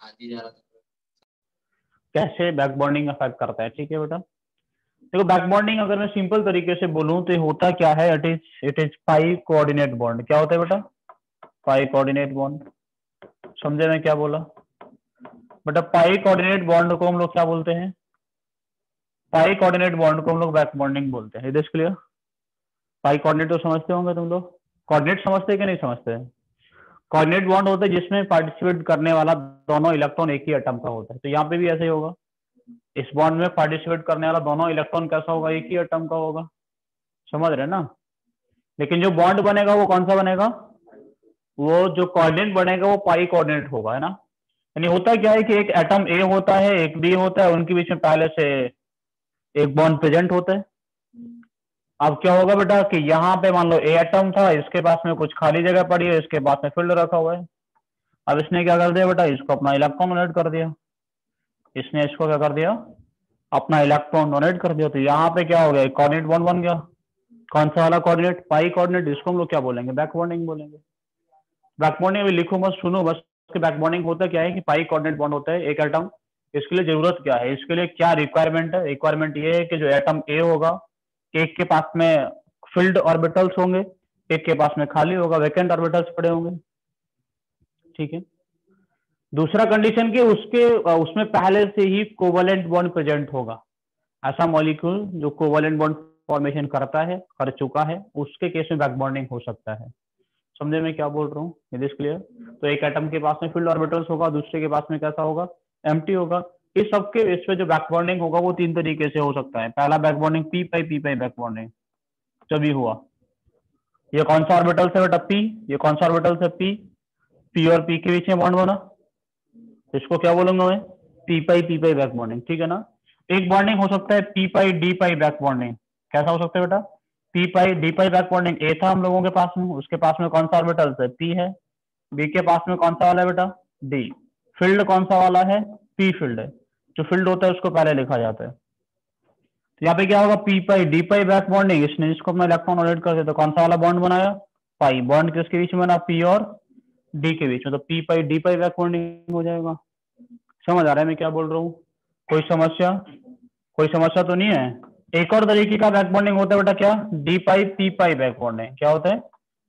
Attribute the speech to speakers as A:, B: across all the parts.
A: आदि जा रहा था।
B: कैसे बैक बॉन्डिंग अफेक्ट करता है, ठीक है बेटा। देखो बैक बॉन्डिंग अगर मैं सिंपल तरीके से बोलूं तो ये होता क्या है, it is pi coordinate bond. क्या होता है बेटा? Pi coordinate bond. समझे मैं क्या बोला बेटा? पाई कोऑर्डिनेट बॉन्ड को हम लोग क्या बोलते हैं? पाई कोऑर्डिनेट बॉन्ड को हम लोग बैक बॉन्डिंग बोलते हैं। Is clear? पाई कोऑर्डिनेट तो समझते होंगे तुम लोग। कोऑर्डिनेट समझते हैं कि नहीं समझते? कोऑर्डिनेट बॉन्ड होता है जिसमें पार्टिसिपेट करने वाला दोनों इलेक्ट्रॉन एक ही एटम का होता है। तो यहाँ पे भी ऐसे ही होगा, इस बॉन्ड में पार्टिसिपेट करने वाला दोनों इलेक्ट्रॉन कैसा होगा? एक ही एटम का होगा। समझ रहे ना? लेकिन जो बॉन्ड बनेगा वो कौन सा बनेगा? वो जो कोऑर्डिनेट बनेगा वो पाई कोऑर्डिनेट होगा, है ना। यानी होता क्या है कि एक एटम ए होता है, एक बी होता है, उनके बीच में पहले से एक बॉन्ड प्रेजेंट होता है। अब क्या होगा बेटा कि यहाँ पे मान लो ए एटम था, इसके पास में कुछ खाली जगह पड़ी है, इसके पास में फील्ड रखा हुआ है। अब इसने क्या कर दिया बेटा? इसको अपना इलेक्ट्रॉन डोनेट कर दिया। इसने इसको क्या कर दिया? अपना इलेक्ट्रॉन डोनेट कर दिया। तो यहाँ पे क्या हो गया? कोऑर्डिनेट बॉन्ड बन गया। कौन सा वाला कोऑर्डिनेट? Pi coordinate. इसको हम लोग क्या बोलेंगे? बैक बॉन्डिंग बोलेंगे। बैक बॉन्डिंग अभी लिखो मत, सुनो बस। बैक बॉन्डिंग होता क्या है कि पाई कोऑर्डिनेट बॉन्ड होता है एक एटम। इसके लिए जरूरत क्या है? इसके लिए क्या रिक्वायरमेंट है? रिक्वायरमेंट ये है कि जो एटम ए होगा, एक के पास में फिल्ड ऑर्बिटल्स होंगे, एक के पास में खाली होगा, वैकेंट ऑर्बिटल्स पड़े होंगे, ठीक है। दूसरा कंडीशन कि उसमें पहले से ही कोवलेंट बॉन्ड प्रेजेंट होगा। ऐसा मॉलिक्यूल जो कोवलेंट बॉन्ड फॉर्मेशन करता है, कर चुका है, उसके केस में बैक बॉन्डिंग हो सकता है। समझे मैं क्या बोल रहा हूँ? It is clear? तो एक एटम के पास में फील्ड ऑर्बिटल्स होगा, दूसरे के पास में कैसा होगा? एम्प्टी होगा। इस सबके इस पे जो बैक बॉन्डिंग होगा वो तीन तरीके से हो सकता है। पहला बैक बॉन्डिंग पी पाई बैक बॉन्डिंग जब भी हुआ। ये कौन सा ऑर्बिटल से बेटा? पी। ये कौन सा ऑर्बिटल से? पी। पी और पी के बीच में बॉन्ड बना, इसको क्या बोलूंगा मैं? पी पाई बैक बॉन्डिंग, ठीक है ना। एक बॉन्डिंग हो सकता है पी पाई डी पाई बैक बॉन्डिंग। कैसा हो सकता है बेटा? पी पाई डी पाई बैक बॉन्डिंग ए था हम लोगों के पास में, उसके पास में कौन सा ऑर्बिटल है? पी है। बी के पास में कौन सा वाला है बेटा? डी। फील्ड कौन सा वाला है? पी फील्ड है। जो फील्ड होता है उसको पहले लिखा जाता है। तो यहाँ पे क्या होगा? पी पाई डी पाई बैक बॉन्डिंग। इसने इसको अपना इलेक्ट्रॉन डोनेट कर दिया तो कौन सा वाला बॉन्ड बनाया? पाई। बॉन्ड किसके बीच में बना? पी और डी के बीच में। तो पी पाई डी पाई बैक बॉन्डिंग हो जाएगा। समझ आ रहा है मैं क्या बोल रहा हूँ? कोई समस्या? कोई समस्या तो नहीं है? एक और तरीके का बैक बॉन्डिंग होता है बेटा, क्या? डी पाई पी पाई बैक बॉन्डिंग। क्या होता है?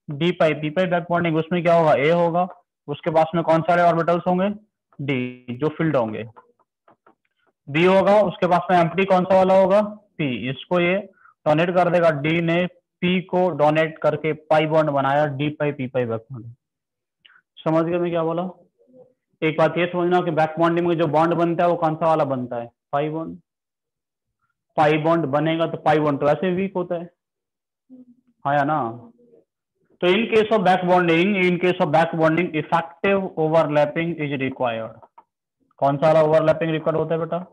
B: डी पाई पी पाई बैक बॉन्डिंग। उसमें क्या होगा? ए होगा, उसके पास में कौन सारे ऑर्बिटल्स होंगे? डी, जो फील्ड होंगे। बी होगा, उसके पास में एम्प्टी कौन सा वाला होगा? पी। इसको ये डोनेट कर देगा, डी ने पी को डोनेट करके पाई बॉन्ड बनाया, डी पाई पी पाई बैक बॉन्डिंग। समझ गए मैं क्या बोला? एक बात ये समझना कि बैक बॉन्डिंग में जो बॉन्ड बनता है वो कौन सा वाला बनता है? Pi bond. पाई बॉन्ड बनेगा तो पाई बॉन्ड तो ऐसे वीक होता है, हाँ या ना। तो in case of back bonding effective overlapping is required. कौन सा वाला ओवरलैपिंग रिक्वायर्ड होता है बेटा?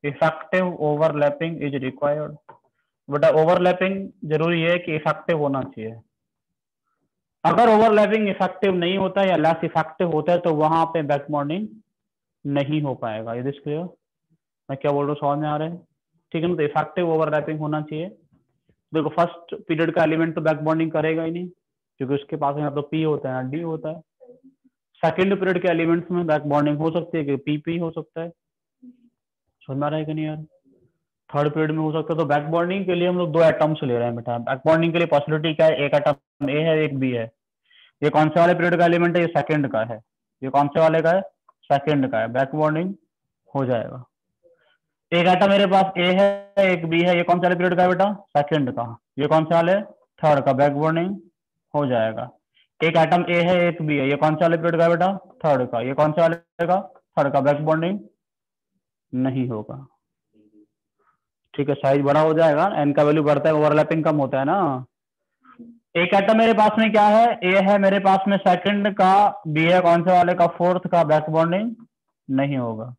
B: Effective overlapping is required. बेटा ओवरलैपिंग जरूरी है कि इफेक्टिव होना चाहिए। अगर ओवरलैपिंग इफेक्टिव नहीं होता है या लेस इफेक्टिव होता है तो वहां पे बैक बॉन्डिंग नहीं हो पाएगा। Is this clear? मैं क्या बोल रहा हूँ समझ में आ रहा है? ठीक है ना। तो इफेक्टिव ओवरलैपिंग होना चाहिए। देखो फर्स्ट पीरियड का एलिमेंट तो बैक बॉन्डिंग करेगा ही नहीं, क्योंकि उसके पास में तो पी होता है ना डी होता है। सेकेंड पीरियड के एलिमेंट्स में बैक बॉन्डिंग हो सकती है कि पी पी हो सकता है। समझ में आ रहा है कि नहीं यार? थर्ड पीरियड में हो सकता है। तो बैक बॉन्डिंग के लिए हम लोग दो एटम्स ले रहे हैं बेटा। बैक बॉन्डिंग के लिए पॉसिबिलिटी क्या है? एक एटम ए है, एक बी है। ये कौन से वाले पीरियड का एलिमेंट है? ये सेकंड का है। ये कौन से वाले का है? सेकंड का है। बैक बॉन्डिंग हो जाएगा। एक एटम मेरे पास ए है, एक बी है। ये कौन सा वाले पीरियड का है बेटा? सेकंड का। ये कौन से वाले? थर्ड का। बैक बॉन्डिंग हो जाएगा। एक एटम ए है, एक बी है। ये कौन सा वाले पीरियड का है बेटा? थर्ड का। ये कौन सा वाले का? थर्ड का। बैक बॉन्डिंग नहीं होगा। ठीक है, साइज बड़ा हो जाएगा, एन का वैल्यू बढ़ता है, ओवरलैपिंग कम होता है ना। एक एटम मेरे पास में क्या है? ए है मेरे पास में सेकंड का, बी है कौन से वाले का? फोर्थ का। बैक बॉन्डिंग नहीं होगा।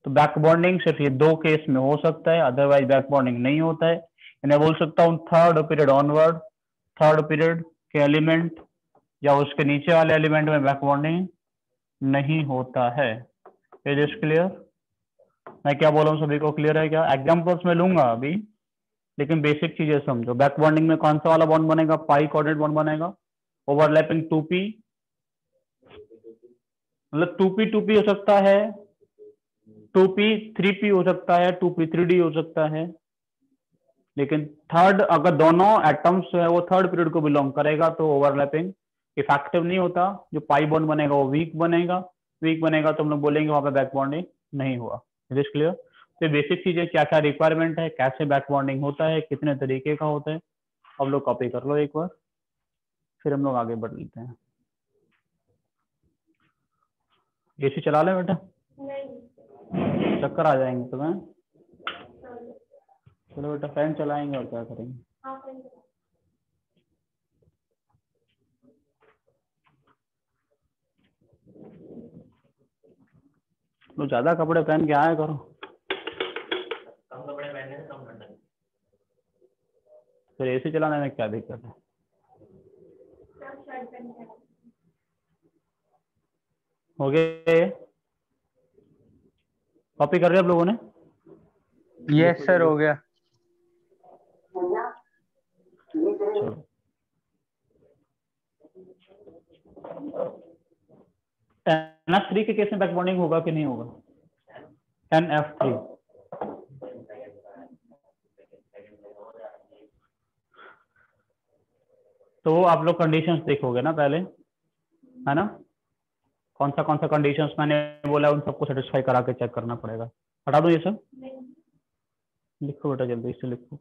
B: तो बैक बॉन्डिंग सिर्फ ये दो केस में हो सकता है, अदरवाइज बैक बॉन्डिंग नहीं होता है। मैं बोल सकता हूँ third period onward, third period के एलिमेंट या उसके नीचे वाले एलिमेंट में बैक बॉन्डिंग नहीं होता है। Is this clear? मैं क्या बोल रहा हूँ सभी को क्लियर है क्या? एग्जाम्पल्स में लूंगा अभी, लेकिन बेसिक चीजें समझो। बैक बॉन्डिंग में कौन सा वाला बॉन्ड बनेगा? पाई कोऑर्डिनेट बॉन्ड बनेगा। ओवरलैपिंग 2p, मतलब 2p हो सकता है, 2p 3p हो सकता है, 2p 3d हो सकता है, लेकिन थर्ड अगर दोनों एटम्स है वो थर्ड पीरियड को बिलोंग करेगा तो ओवरलैपिंग इफेक्टिव नहीं होता, जो पाई बॉन्ड बनेगा वो वीक बनेगा, वीक बनेगा तो हम लोग बोलेंगे वहां पे बैक बॉन्डिंग नहीं हुआ। Is it clear? तो बेसिक चीजें क्या क्या रिक्वायरमेंट है, कैसे बैक बॉन्डिंग होता है, कितने तरीके का होता है, अब लोग कॉपी कर लो एक बार, फिर हम लोग आगे बढ़ लेते हैं। एसी चला लें बेटा? चक्कर आ जाएंगे तुम्हें? चलो बेटा फैन चलाएंगे और क्या करेंगे। तो ज्यादा कपड़े पहन के आया करो। कम कपड़े पहनने से कम ठंडक। फिर एसी चलाने में क्या दिक्कत है? हो गया ये? कॉपी कर रहे आप लोगों ने?
A: यस सर हो गया।
B: चलो NF3 के केस में बैक बॉन्डिंग होगा कि नहीं होगा? NF3 तो आप लोग कंडीशंस देखोगे ना पहले, है ना? कौन सा कंडीशंस मैंने बोला उन सबको सेटिस्फाई करा के चेक करना पड़ेगा। हटा दो ये सब, लिखो बेटा जल्दी से लिखो।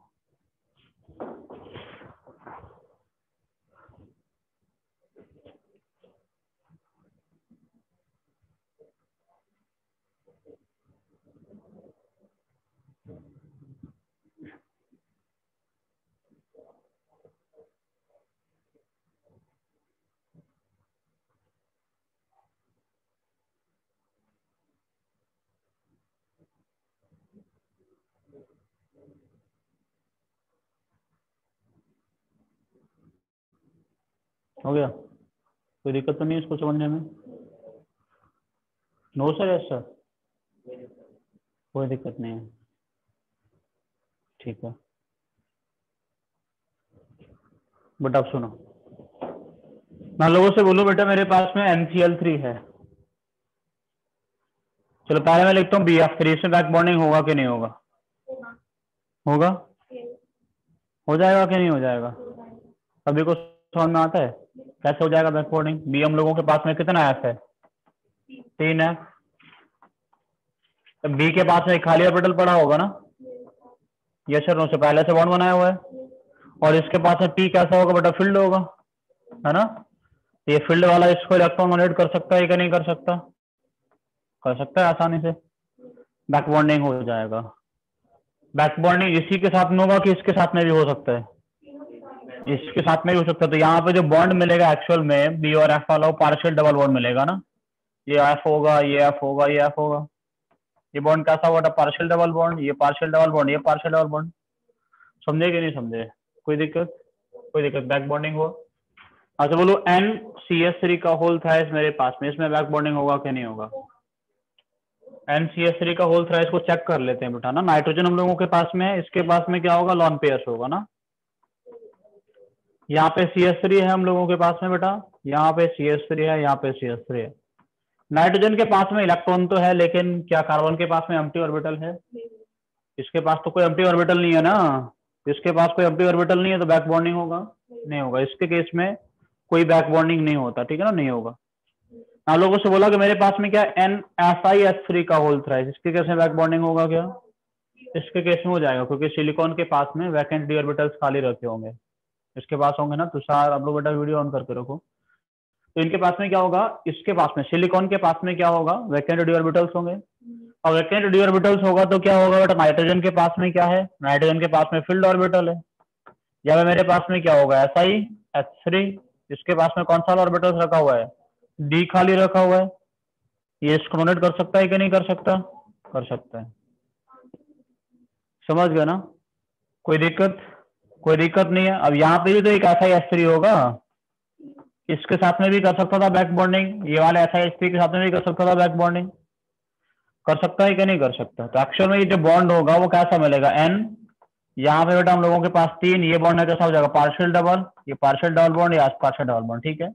B: हो गया? कोई दिक्कत तो नहीं है इसको समझने में? नो सर, यस सर, कोई दिक्कत नहीं है, ठीक है। बट अब सुनो, मैं लोगों से बोलूं बेटा मेरे पास में NCl3 है, चलो पहले मैं लिखता हूँ BF3, इसमें बैक बॉन्डिंग होगा कि नहीं होगा? होगा? हो जाएगा कि नहीं हो जाएगा? सभी को समझ में आता है कैसे हो जाएगा बैक बॉन्डिंग? बी हम लोगों के पास में कितना एफ है? 3 है। तो बी के पास में एक खाली ऑर्बिटल पड़ा होगा ना? यस सर, उससे पहले से बॉन्ड बनाया हुआ है। और इसके पास में पी कैसा होगा बेटा? फील्ड होगा, है ना? ये फील्ड वाला इसको इलेक्ट्रॉन डोनेट कर सकता है कि नहीं कर सकता? कर सकता है आसानी से, बैक बॉन्डिंग हो जाएगा। बैक बॉन्डिंग इसी के साथ में होगा कि इसके साथ में भी हो सकता है? इसके साथ में भी हो सकता है। तो यहाँ पे जो बॉन्ड मिलेगा एक्चुअल में बी और एफ वाला, वो पार्शियल डबल बॉन्ड मिलेगा ना? ये एफ होगा, ये एफ होगा, ये एफ होगा। ये बॉन्ड कैसा हुआ? पार्शियल डबल बॉन्ड, ये पार्शियल डबल बॉन्ड, ये पार्शियल डबल बॉन्ड। समझे कि नहीं समझे? कोई दिक्कत? कोई दिक्कत? बैक बॉन्डिंग हो। अच्छा बोलो, NCH3 का होल थ्राइस मेरे पास में, इसमें बैक बॉन्डिंग होगा कि नहीं होगा? NCH3 का होल थ्राइस को चेक कर लेते हैं बेटा ना। नाइट्रोजन हम लोगों के पास में है, इसके पास में क्या होगा? लॉन पेयर्स होगा ना? यहाँ पे CH3 है हम लोगों के पास में बेटा, यहाँ पे CH3 है, यहाँ पे CH3 है। नाइट्रोजन के पास में इलेक्ट्रॉन तो है, लेकिन क्या कार्बन के पास में एम्प्टी ऑर्बिटल है? इसके पास तो कोई एम्प्टी ऑर्बिटल नहीं है ना, इसके पास कोई एम्प्टी ऑर्बिटल नहीं है, तो बैक बॉन्डिंग होगा? नहीं होगा। इसके केस में कोई बैक बॉन्डिंग नहीं होता, ठीक है ना? नहीं होगा। आप लोगों से बोला कि मेरे पास में क्या NSiH3 का होल थ्राइस, इसके केस में बैक बॉन्डिंग होगा क्या? इसके केस में हो जाएगा, क्योंकि सिलिकॉन के पास में वैकेंट डी ऑर्बिटल्स खाली रखे होंगे। इसके पास होंगे ना तुषार, आप लोग बेटा वीडियो ऑन करके रखो। तो इनके पास में क्या होगा? इसके पास में, सिलिकॉन के पास में क्या होगा? वैकेंट डी ऑर्बिटल्स होंगे। और वैकेंट डी ऑर्बिटल्स होगा तो क्या होगा बेटा? नाइट्रोजन के पास में क्या है? नाइट्रोजन के पास में फील्ड ऑर्बिटल है। या मेरे पास में क्या होगा? SiH3, इसके पास में कौन सा ऑर्बिटल रखा हुआ है? डी खाली रखा हुआ है। ये इसको डोनेट कर सकता है कि नहीं कर सकता? कर सकता है। समझ गए ना? कोई दिक्कत? कोई दिक्कत नहीं है। अब यहाँ पे भी तो एक SiH3 होगा, इसके साथ में भी कर सकता था बैक बॉन्डिंग, ये वाले SiH3 के साथ में भी कर सकता था बैक बॉन्डिंग। कर सकता है कि नहीं कर सकता? तो एक्चुअल में ये जो बॉन्ड होगा वो कैसा मिलेगा? N, यहाँ पे बेटा हम लोगों के पास 3, ये बॉन्ड है कैसा हो जाएगा? पार्शियल डबल, ये पार्शियल डबल बॉन्ड, ये पार्शियल डबल बॉन्ड, ठीक है?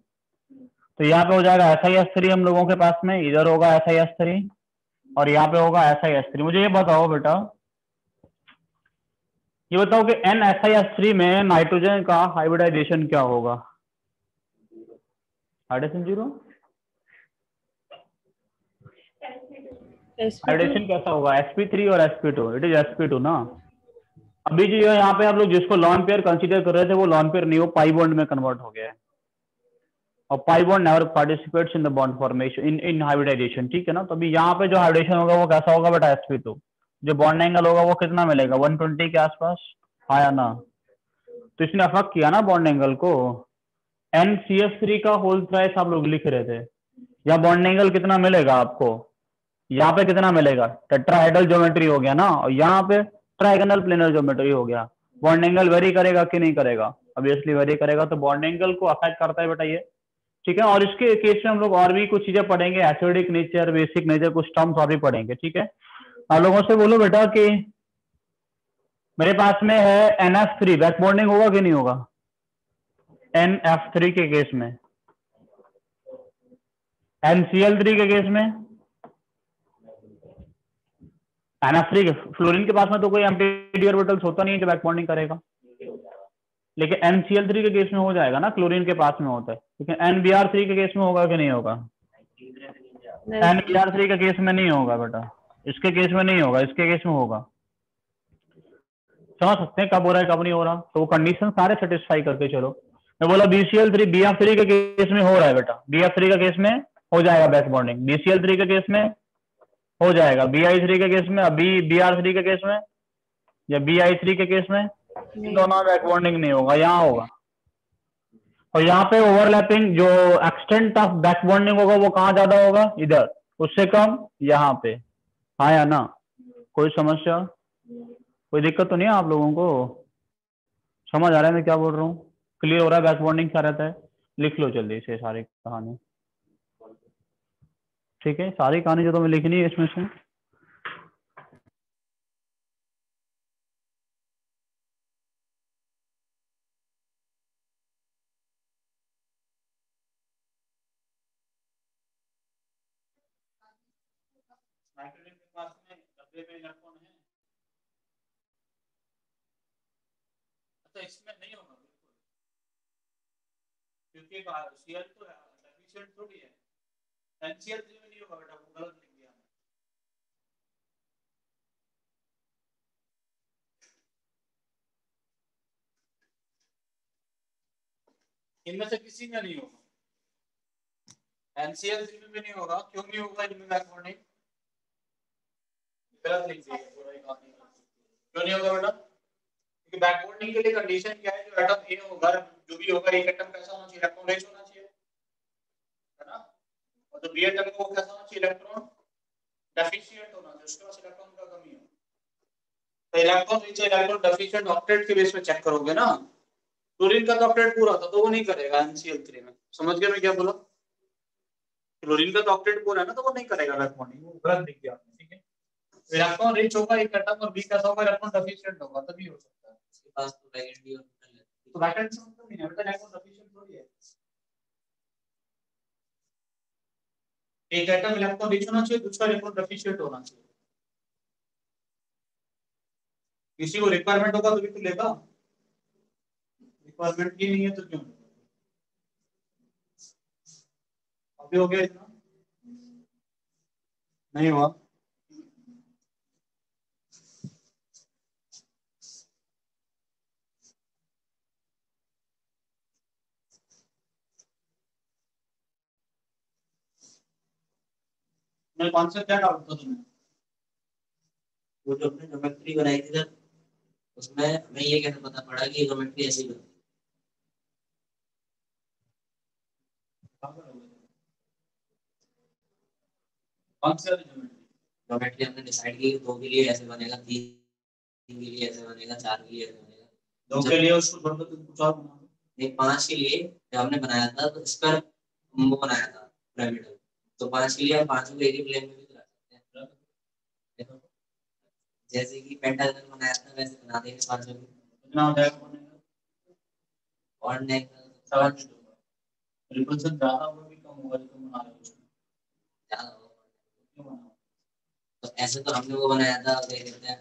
B: तो यहाँ पे हो जाएगा SiS3 हम लोगों के पास में, इधर होगा SiS3 और यहाँ पे होगा SiS3। मुझे ये बताओ बेटा, ये बताओ कि NSiS3 में नाइट्रोजन का हाइब्रिडाइजेशन क्या होगा? हाइड्रेशन जीरो, हाइब्रिडेशन कैसा होगा? sp3 और sp2, इट इज sp2 ना। अभी जो यहाँ पे आप लोग जिसको लॉन पेयर कंसीडर कर रहे थे वो लॉन पेयर नहीं, वो पाई बॉन्ड में कन्वर्ट हो गया है, और pi bond never participates in the bond formation in hybridization, ठीक है ना। तो अभी यहाँ पे जो हाइब्रिडेशन होगा वो कैसा होगा बेटा? sp2। जो बॉन्ड एंगल होगा वो कितना मिलेगा? 120 के आसपास, आया ना। तो इसने अफेक्ट किया ना बॉन्ड एंगल को। NCF3 का होल थ्राइस आप लोग लिख रहे थे, या बॉन्ड एंगल कितना मिलेगा आपको? यहाँ पे कितना मिलेगा? टेट्राहेड्रल ज्योमेट्री हो गया ना, और यहाँ पे ट्राइगोनल प्लेनर ज्योमेट्री हो गया। बॉन्ड एंगल वेरी करेगा कि नहीं करेगा? ऑब्वियसली वेरी करेगा, तो बॉन्ड एंगल को अफेक्ट करता है बेटा ये, ठीक है। और इसके केस में हम लोग और भी कुछ चीजें पढ़ेंगे, एसिडिक नेचर, बेसिक नेचर, कुछ टर्म्स और भी पढ़ेंगे, ठीक है। आप लोगों से बोलो बेटा कि मेरे पास में है NF3, बैक बॉन्डिंग होगा कि नहीं होगा NF3 के केस में? NCl3 के केस में? NF3 के, फ्लोरीन के पास में तो कोई एम्प्टी ऑर्बिटल्स होता नहीं है जो बैक बॉन्डिंग करेगा, लेकिन NCl3 के केस में हो जाएगा ना, क्लोरीन के पास में होता है। लेकिन NBr3 के केस में होगा कि नहीं होगा? NBr3 के केस में नहीं होगा बेटा, इसके केस में नहीं होगा, इसके केस में होगा। समझ सकते हैं कब हो रहा है कब नहीं हो रहा, तो वो कंडीशन सारे सेटिस्फाई करके चलो। मैं बोला BCl3 BF3 के केस में हो रहा है बेटा, BF3 के केस में हो जाएगा बैक बॉन्डिंग, BCl3 के केस में हो जाएगा, BI3 के केस में, अभी BR3 के केस में या BI3 के केस में, इन दोनों बैक बॉन्डिंग नहीं होगा, यहाँ होगा। और यहाँ पे ओवरलैपिंग जो एक्सटेंट ऑफ बैक बॉन्डिंग होगा वो कहाँ ज्यादा होगा? इधर, उससे कम यहाँ पे, हाँ या ना? कोई समस्या, कोई दिक्कत तो नहीं है आप लोगों को? समझ आ रहा है मैं क्या बोल रहा हूँ? क्लियर हो रहा है बैक बॉन्डिंग क्या रहता है? लिख लो जल्दी से सारी कहानी, ठीक है। सारी कहानी जो तुम्हें लिखनी है इसमें से, नाइट्रोजन के पास में डब्बे में इलेक्ट्रॉन है, तो इसमें नहीं होगा बिल्कुल, क्योंकि Cl तो डेफिशिएंट थोड़ी है। NCl3 में नहीं होगा बेटा, वो गलत लिख दिया। इनमें से किसी में नहीं होगा, NCl3 में भी नहीं होगा। क्यों नहीं होगा इनमें बैक बॉन्डिंग? गलत लिख दिया पूरा ही कहानी। क्यों नहीं होगा बेटा? क्योंकि बैक बॉन्डिंग के लिए कंडीशन क्या है? जो एटम ए होगा, जो भी होगा, एक एटम कैसा होना चाहिए? इलेक्ट्रॉन रिच होना चाहिए, है ना। और जो बी एटम को कैसा होना चाहिए? इलेक्ट्रॉन डेफिशिएंट होना चाहिए, उसके पास इलेक्ट्रॉन का कमी हो। तो electron rich, electron deficient octet के बेस पे चेक करोगे ना। क्लोरीन का तो ऑक्टेट पूरा था तो वो नहीं करेगा NCl3 में, समझ गए मैं क्या बोला? क्लोरीन का तो ऑक्टेट पूरा है ना, तो वो नहीं करेगा बैक बॉन्डिंग, वो गलत लिख दिया आपने, ठीक है। इलेक्ट्रॉन रिच होगा एक एटम और बी कैसा होगा? इलेक्ट्रॉन डेफिशिएंट होगा, तभी हो सकता है। इसके पास तो वैकेंसी ऑर्बिटल है, तो वैकेंसी मतलब नहीं है बेटा, इलेक्ट्रॉन डेफिशिएंट थोड़ी है। एक एटम इलेक्ट्रॉन रिच होना चाहिए, दूसरा इलेक्ट्रॉन डेफिशिएंट होना चाहिए। किसी को रिक्वायरमेंट होगा तो भी तो लेगा, रिक्वायरमेंट ही नहीं है तो क्यों? अभी हो गया इतना? नहीं हुआ? मैं कॉन्सेप्ट क्या डाउट था तुम्हें? वो जो हमने ज्योमेट्री बनाई थी सर, उसमें हमें ये कैसे पता पड़ा कि ज्योमेट्री ऐसी बनती है? कौन सी वाली ज्योमेट्री? ज्योमेट्री हमने डिसाइड की दो के लिए ऐसे बनेगा, तीन के लिए ऐसे बनेगा, चार के लिए ऐसे बनेगा। दो के लिए उसको छोड़ दो, तुम कुछ और बना दो। नहीं, पांच के लिए जब हमने बनाया था तो इस पर वो बनाया था पिरामिडल, तो पांच के लिए हम पांचों को एक ही प्लेन में भी बना सकते हैं। देखो, जैसे कि पेंटागन बनाया था वैसे बना देंगे पांचों को। कितना हो जाएगा बनेगा? और नेक्स्ट रिपल्सन ज्यादा होगा कि कम कम होगा जो तुम बना रहे हो उसमें?
C: ज्यादा होगा।
B: क्यों बनाओ?
C: तो ऐसे तो हमने वो बनाया था, क्या कहते हैं,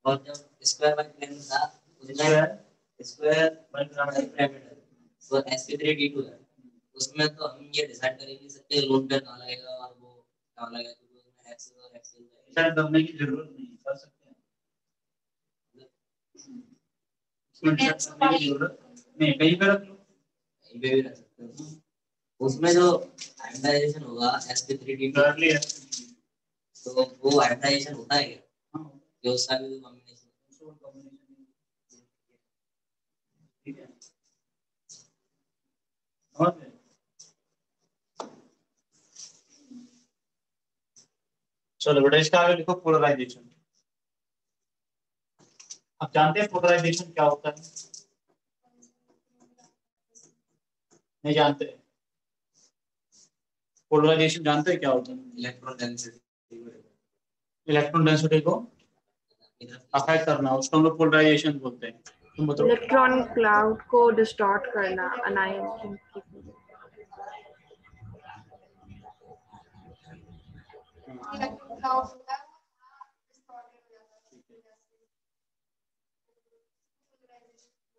C: और जब स्क्वायर बाय प्लेन था उसमें स्क्वायर बाय पिरामिड तो sp3d2 है, उसमें तो हम ये डिसाइड कर ही नहीं सकते लोन पे कहाँ लगेगा और वो कहाँ लगेगा, क्योंकि उसमें x और x
B: डिसाइड करने की जरूरत नहीं, कर सकते हैं उसमें डिसाइड करने की जरूरत नहीं, कहीं पे रख लो,
C: कहीं पे भी रख सकते हो। उसमें जो आयोनाइजेशन होगा sp3d2 तो वो आयोनाइजेशन होता है क्या? जो उसका भी कॉम्बिनेशन
B: ठीक है। और चलो बेटा इसका आगे लिखो पोलराइजेशन। आप जानते हैं पोलराइजेशन क्या होता है? नहीं जानते? पोलराइजेशन जानते हैं क्या होता है? इलेक्ट्रॉन डेंसिटी को अफेक्ट करना, उसको हम लोग पोलराइजेशन बोलते हैं। तुम बताओ।
D: इलेक्ट्रॉन क्लाउड को डिस्टॉर्ट करना, अनायन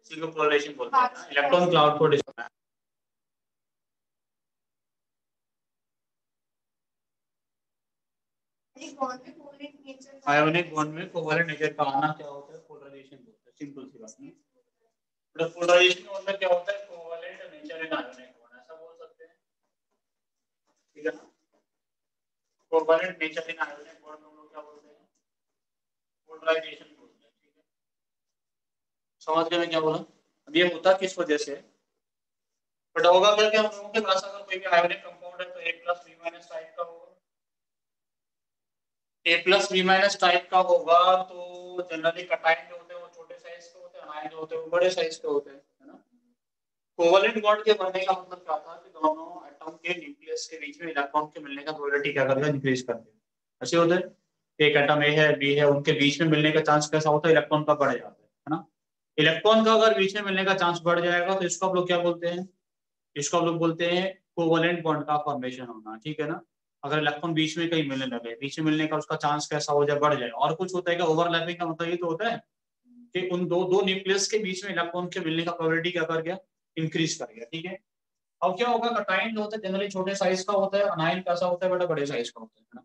B: इसी को पोलराइजेशन बोलते हैं ना, इलेक्ट्रॉन क्लाउड को डिस्टॉर्ट। आयोनिक बॉन्ड में कोवैलेंट नेचर का आना क्या होता है? पोलराइजेशन बोलते हैं। सिंपल सी बात है। तो पोलराइजेशन का मतलब क्या होता है? Covalent nature in ionic bond, ऐसा बोल सकते हैं, ठीक है ना? Covalent nature in ionic bond हम लोग क्या बोलते हैं? पोलराइजेशन बोलते हैं, ठीक है? समझ गए मैं क्या बोला? अब ये होता किस वजह से? बट होगा क्या कि हम लोगों के पास अगर कोई भी आयोनिक कंपाउंड है तो A+B- टाइप का होगा। A+B- टाइप का होगा तो जनरली कटायन जो होते हैं वो छोटे साइज के होते हैं, अनायन जो होते हैं वो बड़े साइज के होते हैं, है ना? कोवैलेंट बॉन्ड के बनने का मतलब क्या था कि दोनों एटम के न्यूक्लियस के बीच में इलेक्ट्रॉन के मिलने का प्रोबेबिलिटी क्या करेगा? इंक्रीज कर देगा। ऐसे होते हैं, एक एटम ए है बी है, उनके बीच में मिलने का चांस कैसा होता है? इलेक्ट्रॉन का बढ़ जाता है ना? इलेक्ट्रॉन का अगर बीच में मिलने का चांस बढ़ जाएगा तो इसको आप लोग क्या बोलते हैं? इसको हम लोग बोलते हैं कोवैलेंट बॉन्ड का फॉर्मेशन होना, ठीक है ना? अगर इलेक्ट्रॉन बीच में कहीं मिलने लगे, बीच में मिलने का उसका चांस कैसा हो जाए? बढ़ जाए। और कुछ होता है क्या? ओवरलैपिंग का मतलब ये तो होता है कि उन दो दो न्यूक्लियस के बीच में इलेक्ट्रॉन के मिलने का प्रोबेबिलिटी क्या कर गया? इंक्रीज कर गया, ठीक है? अब क्या होगा? कटायन जो होता है जनरली छोटे साइज का होता है, अनायन कैसा होता है बेटा? बड़े साइज का होता है ना?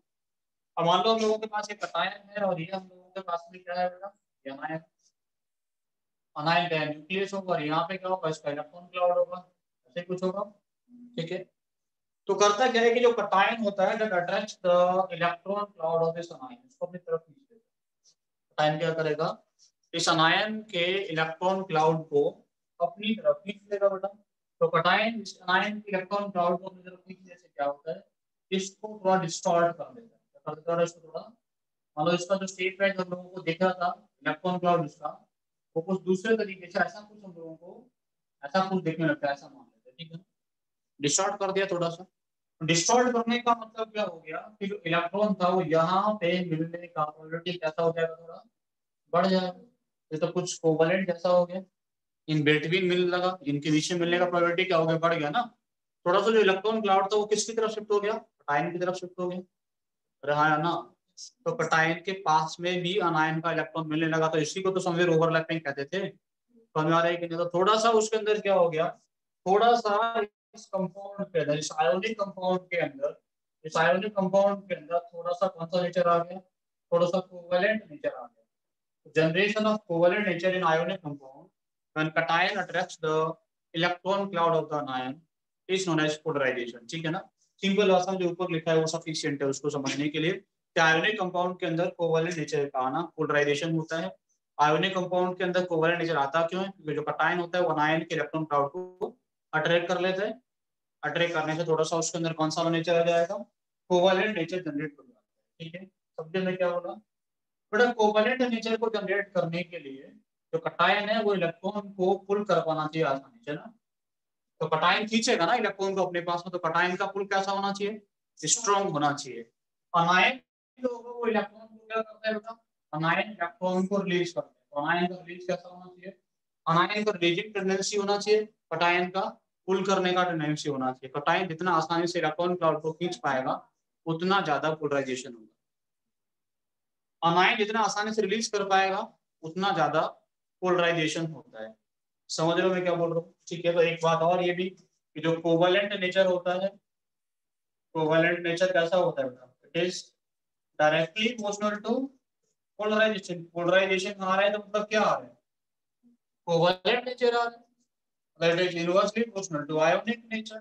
B: अब मान लो हम लोगों के पास एक कटायन है और ये हम लोगों के पास में क्या है बेटा? ये अनायन। अनायन का न्यूक्लियस होगा और यहाँ पे क्या होगा? इसका इलेक्ट्रॉन क्लाउड होगा, ऐसे कुछ होगा, ठीक है? तो करता क्या है कि जो कटायन होता है that attracts the electron cloud of this अनायन, इसको अपनी तरफ खींच लेगा। कटायन क्या करेगा? इस अनायन के इलेक्ट्रॉन क्लाउड को अपनी तरफ खींच लेगा बेटा। तो कटायन इस अनायन के इलेक्ट्रॉन क्लाउड को अपनी तरफ खींचने से क्या होता है? इसको थोड़ा डिस्टॉर्ट कर देता है। कर देता है इसको थोड़ा, मान लो इसका जो शेप है जो हम लोगों को दिख रहा था इलेक्ट्रॉन क्लाउड इसका, वो कुछ दूसरे तरीके से ऐसा कुछ हम लोगों को ऐसा कुछ दिखने लगता है, ऐसा मान लेते हैं, ठीक है? डिस्टॉर्ट कर दिया थोड़ा सा। डिस्टॉर्ट करने का मतलब क्या हो गया कि जो इलेक्ट्रॉन था वो यहाँ पे मिलने का प्रोबेबिलिटी कैसा हो जाएगा? थोड़ा बढ़ जाएगा। ये तो कुछ कोवैलेंट जैसा हो गया, इन बिटवीन मिलने लगा, इनके बीच में मिलने का प्रोबेबिलिटी क्या हो गया? बढ़ गया ना? थोड़ा सा जो इलेक्ट्रॉन क्लाउड था वो किसकी तरफ शिफ्ट हो गया? कटायन की तरफ शिफ्ट हो गया। अरे हाँ ना? तो कटायन के पास में भी अनायन का इलेक्ट्रॉन मिलने लगा, तो इसी को तो समवेयर ओवरलैपिंग कहते थे। समझ आ रहा है कि नहीं? तो थोड़ा सा उसके अंदर क्या हो गया? थोड़ा सा इस कंपाउंड के अंदर, इस आयोनिक कंपाउंड के अंदर, इस आयोनिक कंपाउंड के अंदर थोड़ा सा कौन सा नेचर आ गया? थोड़ा सा कोवैलेंट नेचर आ गया। Generation of covalent nature in ionic compound when cation attracts the electron cloud of the ion is known as polarization, ठीक है ना? सिंपल भाषा में जो ऊपर लिखा है वो सफिशिएंट है उसको समझने के लिए। आयोनिक कंपाउंड के अंदर कोवैलेंट नेचर का आना पोलराइजेशन होता है। आयोनिक कंपाउंड के अंदर कोवैलेंट नेचर आता क्यों है? क्योंकि जो कटायन होता है वो आयन के इलेक्ट्रॉन क्लाउड को अट्रैक्ट कर लेते हैं। अट्रैक्ट करने से थोड़ा सा उसके अंदर कौन सा नेचर आ जाएगा? कोवैलेंट नेचर जनरेट हो जाता है, ठीक है? समझे मैं क्या बोला? बट कोवैलेंट नेचर को जनरेट करने के लिए जो कटायन है वो इलेक्ट्रॉन को पुल कर पाना चाहिए आसानी से ना। तो कटायन खींचेगा ना इलेक्ट्रॉन को अपने पास में, तो कटायन का पुल कैसा होना चाहिए? स्ट्रॉन्ग होना चाहिए। अनायन जो होगा वो इलेक्ट्रॉन को क्या करता है बेटा? अनायन इलेक्ट्रॉन को रिलीज करता है, आयन का रिलीज कैसा होना चाहिए, अनायन का रिलीजिंग टेंडेंसी होना चाहिए, कटायन का पुल करने का टेंडेंसी होना चाहिए। कटायन जितना आसानी से इलेक्ट्रॉन क्लाउड को खींच पाएगा उतना ज्यादा पोलराइजेशन होगा, अनायन जितना आसानी से रिलीज कर पाएगा उतना ज्यादा पोलराइजेशन होता है। समझ रहे हो मैं क्या बोल रहा हूँ? ठीक है, तो एक बात और ये भी कि जो कोवेलेंट नेचर होता है, कोवेलेंट नेचर कैसा होता है बेटा, it is directly proportional to polarization. Polarization आ रहा है तो मतलब क्या आ रहा है, कोवेलेंट नेचर आ रहा है, that is inversely proportional to ionic nature।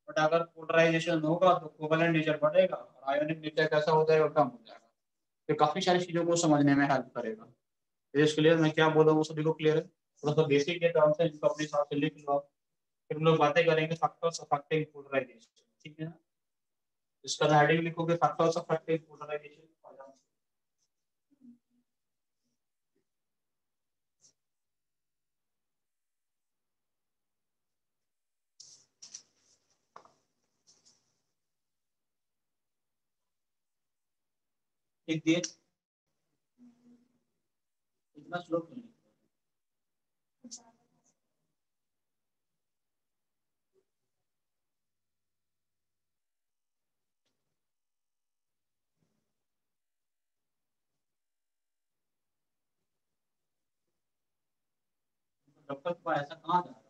B: But अगर पोलराइजेशन होगा तो कोवेलेंट नेचर बढ़ेगा और आयोनिक नेचर कैसा हो जाएगा, कम हो जाएगा। तो काफी सारी चीजों को समझने में हेल्प करेगा। तो इसके लिए मैं क्या बोल रहा हूँ सभी को क्लियर है? थोड़ा सा बेसिक के टर्म्स है जिनको अपने हिसाब से लिख लो आप, फिर हम लोग बातें करेंगे फैक्टर्स अफेक्टिंग पोलराइजेशन। ठीक है ना, इसका हेडिंग लिखोगे फैक्टर्स अफेक्टिंग पोलराइजेशन। एक दिए इतना स्लो क्यों नहीं? डॉक्टर को ऐसा कहाँ जा रहा है?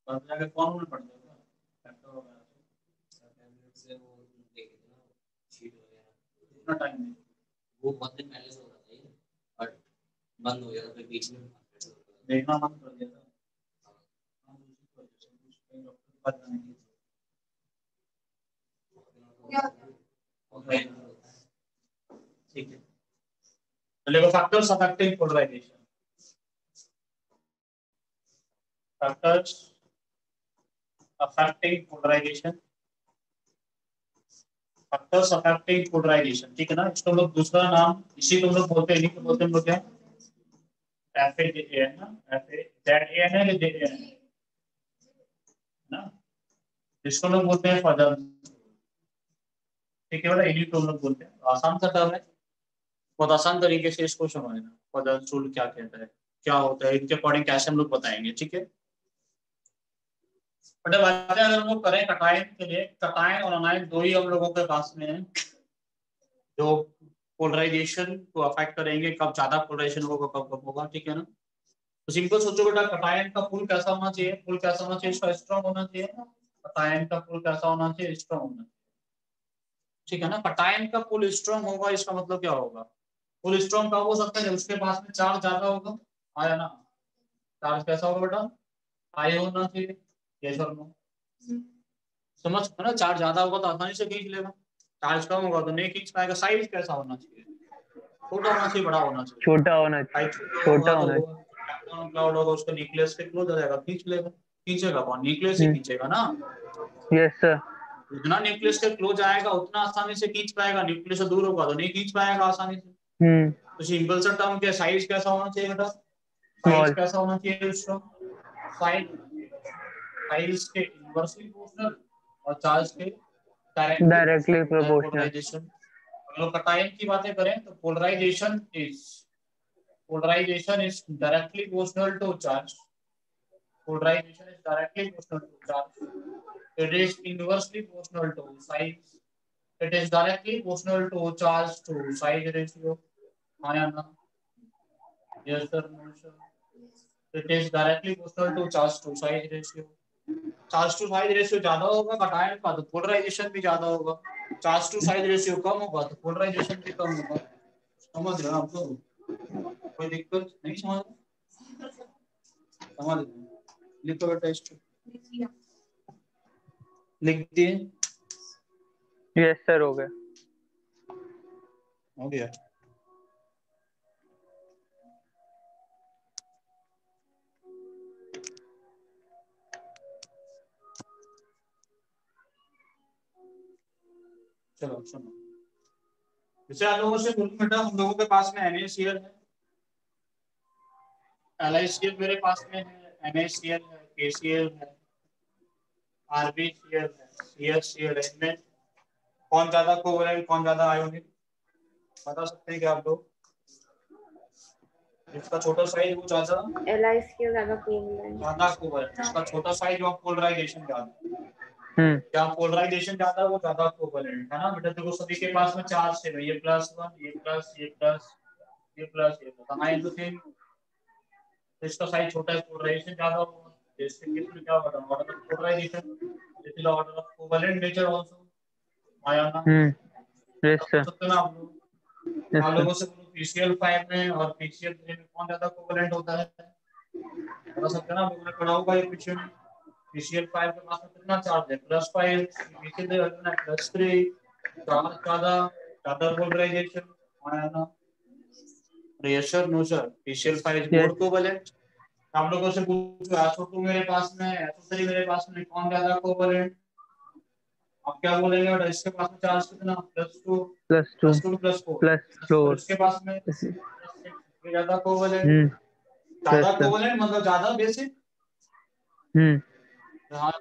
B: और जाके कौन में पड़ जाएगा फैक्टर वगैरह
C: से वो देखे थे ना शीट वगैरह,
B: इतना टाइम नहीं।
C: वो बहुत दिन पहले से हो रहा था ये, बट बंद हो गया था, फिर बीच में
B: देखना बंद कर दिया था। हम उसी को जैसे कुछ कहीं डॉक्टर के पास जाने की ठीक है। तो देखो factors affecting polarization, factors affecting polarization, factors affecting polarization. ठीक है ना, इसको लोग दूसरा नाम इसी को लोग बोलते हैं, इन्हीं को बोलते हैं लोग क्या, FAZAN ना, FAZAN है या JAN ना, इसको लोग बोलते हैं फजल। ठीक है बेटा, इन्हीं को लोग बोलते हैं, आसान सा टर्म है, बहुत आसान तरीके से इसको समझना। फजल सूल क्या कहता है, क्या होता है, इनके अकॉर्डिंग कैसे हम लोग बताएंगे। ठीक है, बट बातें अगर हम लोग करें कटायन के लिए, कटायन और अनायन दो ही हम लोगों के पास में है जो पोलराइजेशन को अफेक्ट करेंगे, कब ज्यादा पोलराइजेशन होगा कब कम होगा। ठीक है ना, तो सिंपल सोचो बेटा, कटायन का पुल कैसा होना चाहिए, पुल कैसा होना चाहिए, इसका स्ट्रॉन्ग होना चाहिए। कटायन का पुल कैसा होना चाहिए, स्ट्रॉन्ग होना चाहिए। ठीक है ना, कटायन का पुल स्ट्रॉन्ग होगा, इसका मतलब क्या होगा, पुल स्ट्रॉन्ग कब हो सकता है, उसके पास में चार्ज ज्यादा होगा, आया ना, चार्ज कैसा होगा बेटा, हाई होना चाहिए। यस और नो, समझ ना, चार्ज ज्यादा होगा तो आसानी से खींच लेगा, चार्ज कम होगा तो नहीं खींच पाएगा। साइज कैसा होना चाहिए, छोटा होना चाहिए, बड़ा होना चाहिए।
A: छोटा होना
B: साइज
A: चाहिए,
B: छोटा
A: छोटा
B: होगा तो
A: होना
B: इलेक्ट्रॉन क्लाउड होगा, उसका न्यूक्लियस के क्लोज हो जाएगा, खींच लेगा। खींचेगा कौन, न्यूक्लियस ही
A: चाहिए।
B: खींचेगा ना।
A: Yes sir.
B: जितना न्यूक्लियस के क्लोज आएगा उतना आसानी से खींच पाएगा, न्यूक्लियस से दूर होगा तो नहीं खींच पाएगा आसानी से।
A: हम्म।
B: तो सिंपल सा टर्म क्या, साइज कैसा होना चाहिए बेटा, साइज
A: स्मॉल।
B: कैसा होना चाहिए उसका, साइज साइज के इनवर्सली प्रोपोर्शनल और चार्ज के डायरेक्टली
A: डायरेक्टली
B: प्रोपोर्शनल होता है
A: प्रोपोर्शनल।
B: पोलराइजेशन। अगर लोग कटायन की बातें करें तो polarization is directly proportional to charge, polarization is directly proportional to charge, it is inversely proportional to size, it is directly proportional to charge to size ratio, हाँ या ना, yes sir, no sir, it is directly proportional to charge to size ratio, charge to size ratio ज्यादा होगा cation का तो polarisation भी ज्यादा होगा, चार्ज टू साइज रेशियो कम होगा तो पोलराइजेशन भी कम होगा। समझ रहे हो आप लोग, कोई दिक्कत नहीं, समझ समझ लिखो बेटा, इसको लिख दिए,
A: यस सर, हो गया।
B: हो गया। चलो सुनो, जैसे आप लोगों से बोलूं बेटा, हम लोगों के पास में NaCl है, LiCl मेरे पास में है, NaCl है, KCl है, RbCl है, CHCl है। इनमें कौन ज्यादा कोवैलेंट, कौन ज्यादा आयोनिक बता सकते हैं क्या आप लोग? जिसका छोटा साइज वो ज्यादा
D: LiCl ज्यादा कोवैलेंट।
B: कोवैलेंट, जिसका छोटा साइज और पोलराइजेशन ज्यादा।
A: हम्म
B: क्या पोलराइजेशन ज्यादा वो ज्यादा कोवैलेंट है ना बेटा। देखो सभी के पास में चार्ज है, ये +1, ये प्लस, ये प्लस, ये प्लस, ये प्लस, हमारे तो सेम। इसका साइज छोटा है, पोलराइजेशन ज्यादा होगा। इसके केस में क्या होगा? Order of polarisation, this is order of covalent nature also. आया ना?
A: यस
B: पूछ
A: सर,
B: सकते हो ना आप लोग।
A: यस
B: आप
A: सर।
B: लोगों से बोलो PCl5 में और PCl3 में कौन ज्यादा कोवैलेंट होता है? बता सकते हैं ना, लोगों ने पढ़ा होगा ये पीछे में। PCl5 के पास में कितना चार्ज है? +5। PCl3 +3, चार्ज ज्यादा, ज्यादा पोलराइजेशन। आया ना? Yes sir, no sir, PCl5 is more
A: yes
B: covalent. आप लोगों से पूछो SO2 मेरे पास में, SO3 मेरे पास में, कौन ज्यादा कोवैलेंट? आप क्या बोलेंगे बेटा? इसके पास में चार्ज कितना? +2,
A: +2
B: +2 +4,
A: +4।
B: इसके पास में +6, ये ज्यादा कोवैलेंट।
A: यस
B: ज्यादा
A: सर।
B: कोवैलेंट मतलब ज्यादा बेसिक।
A: हम्म
B: हाँ,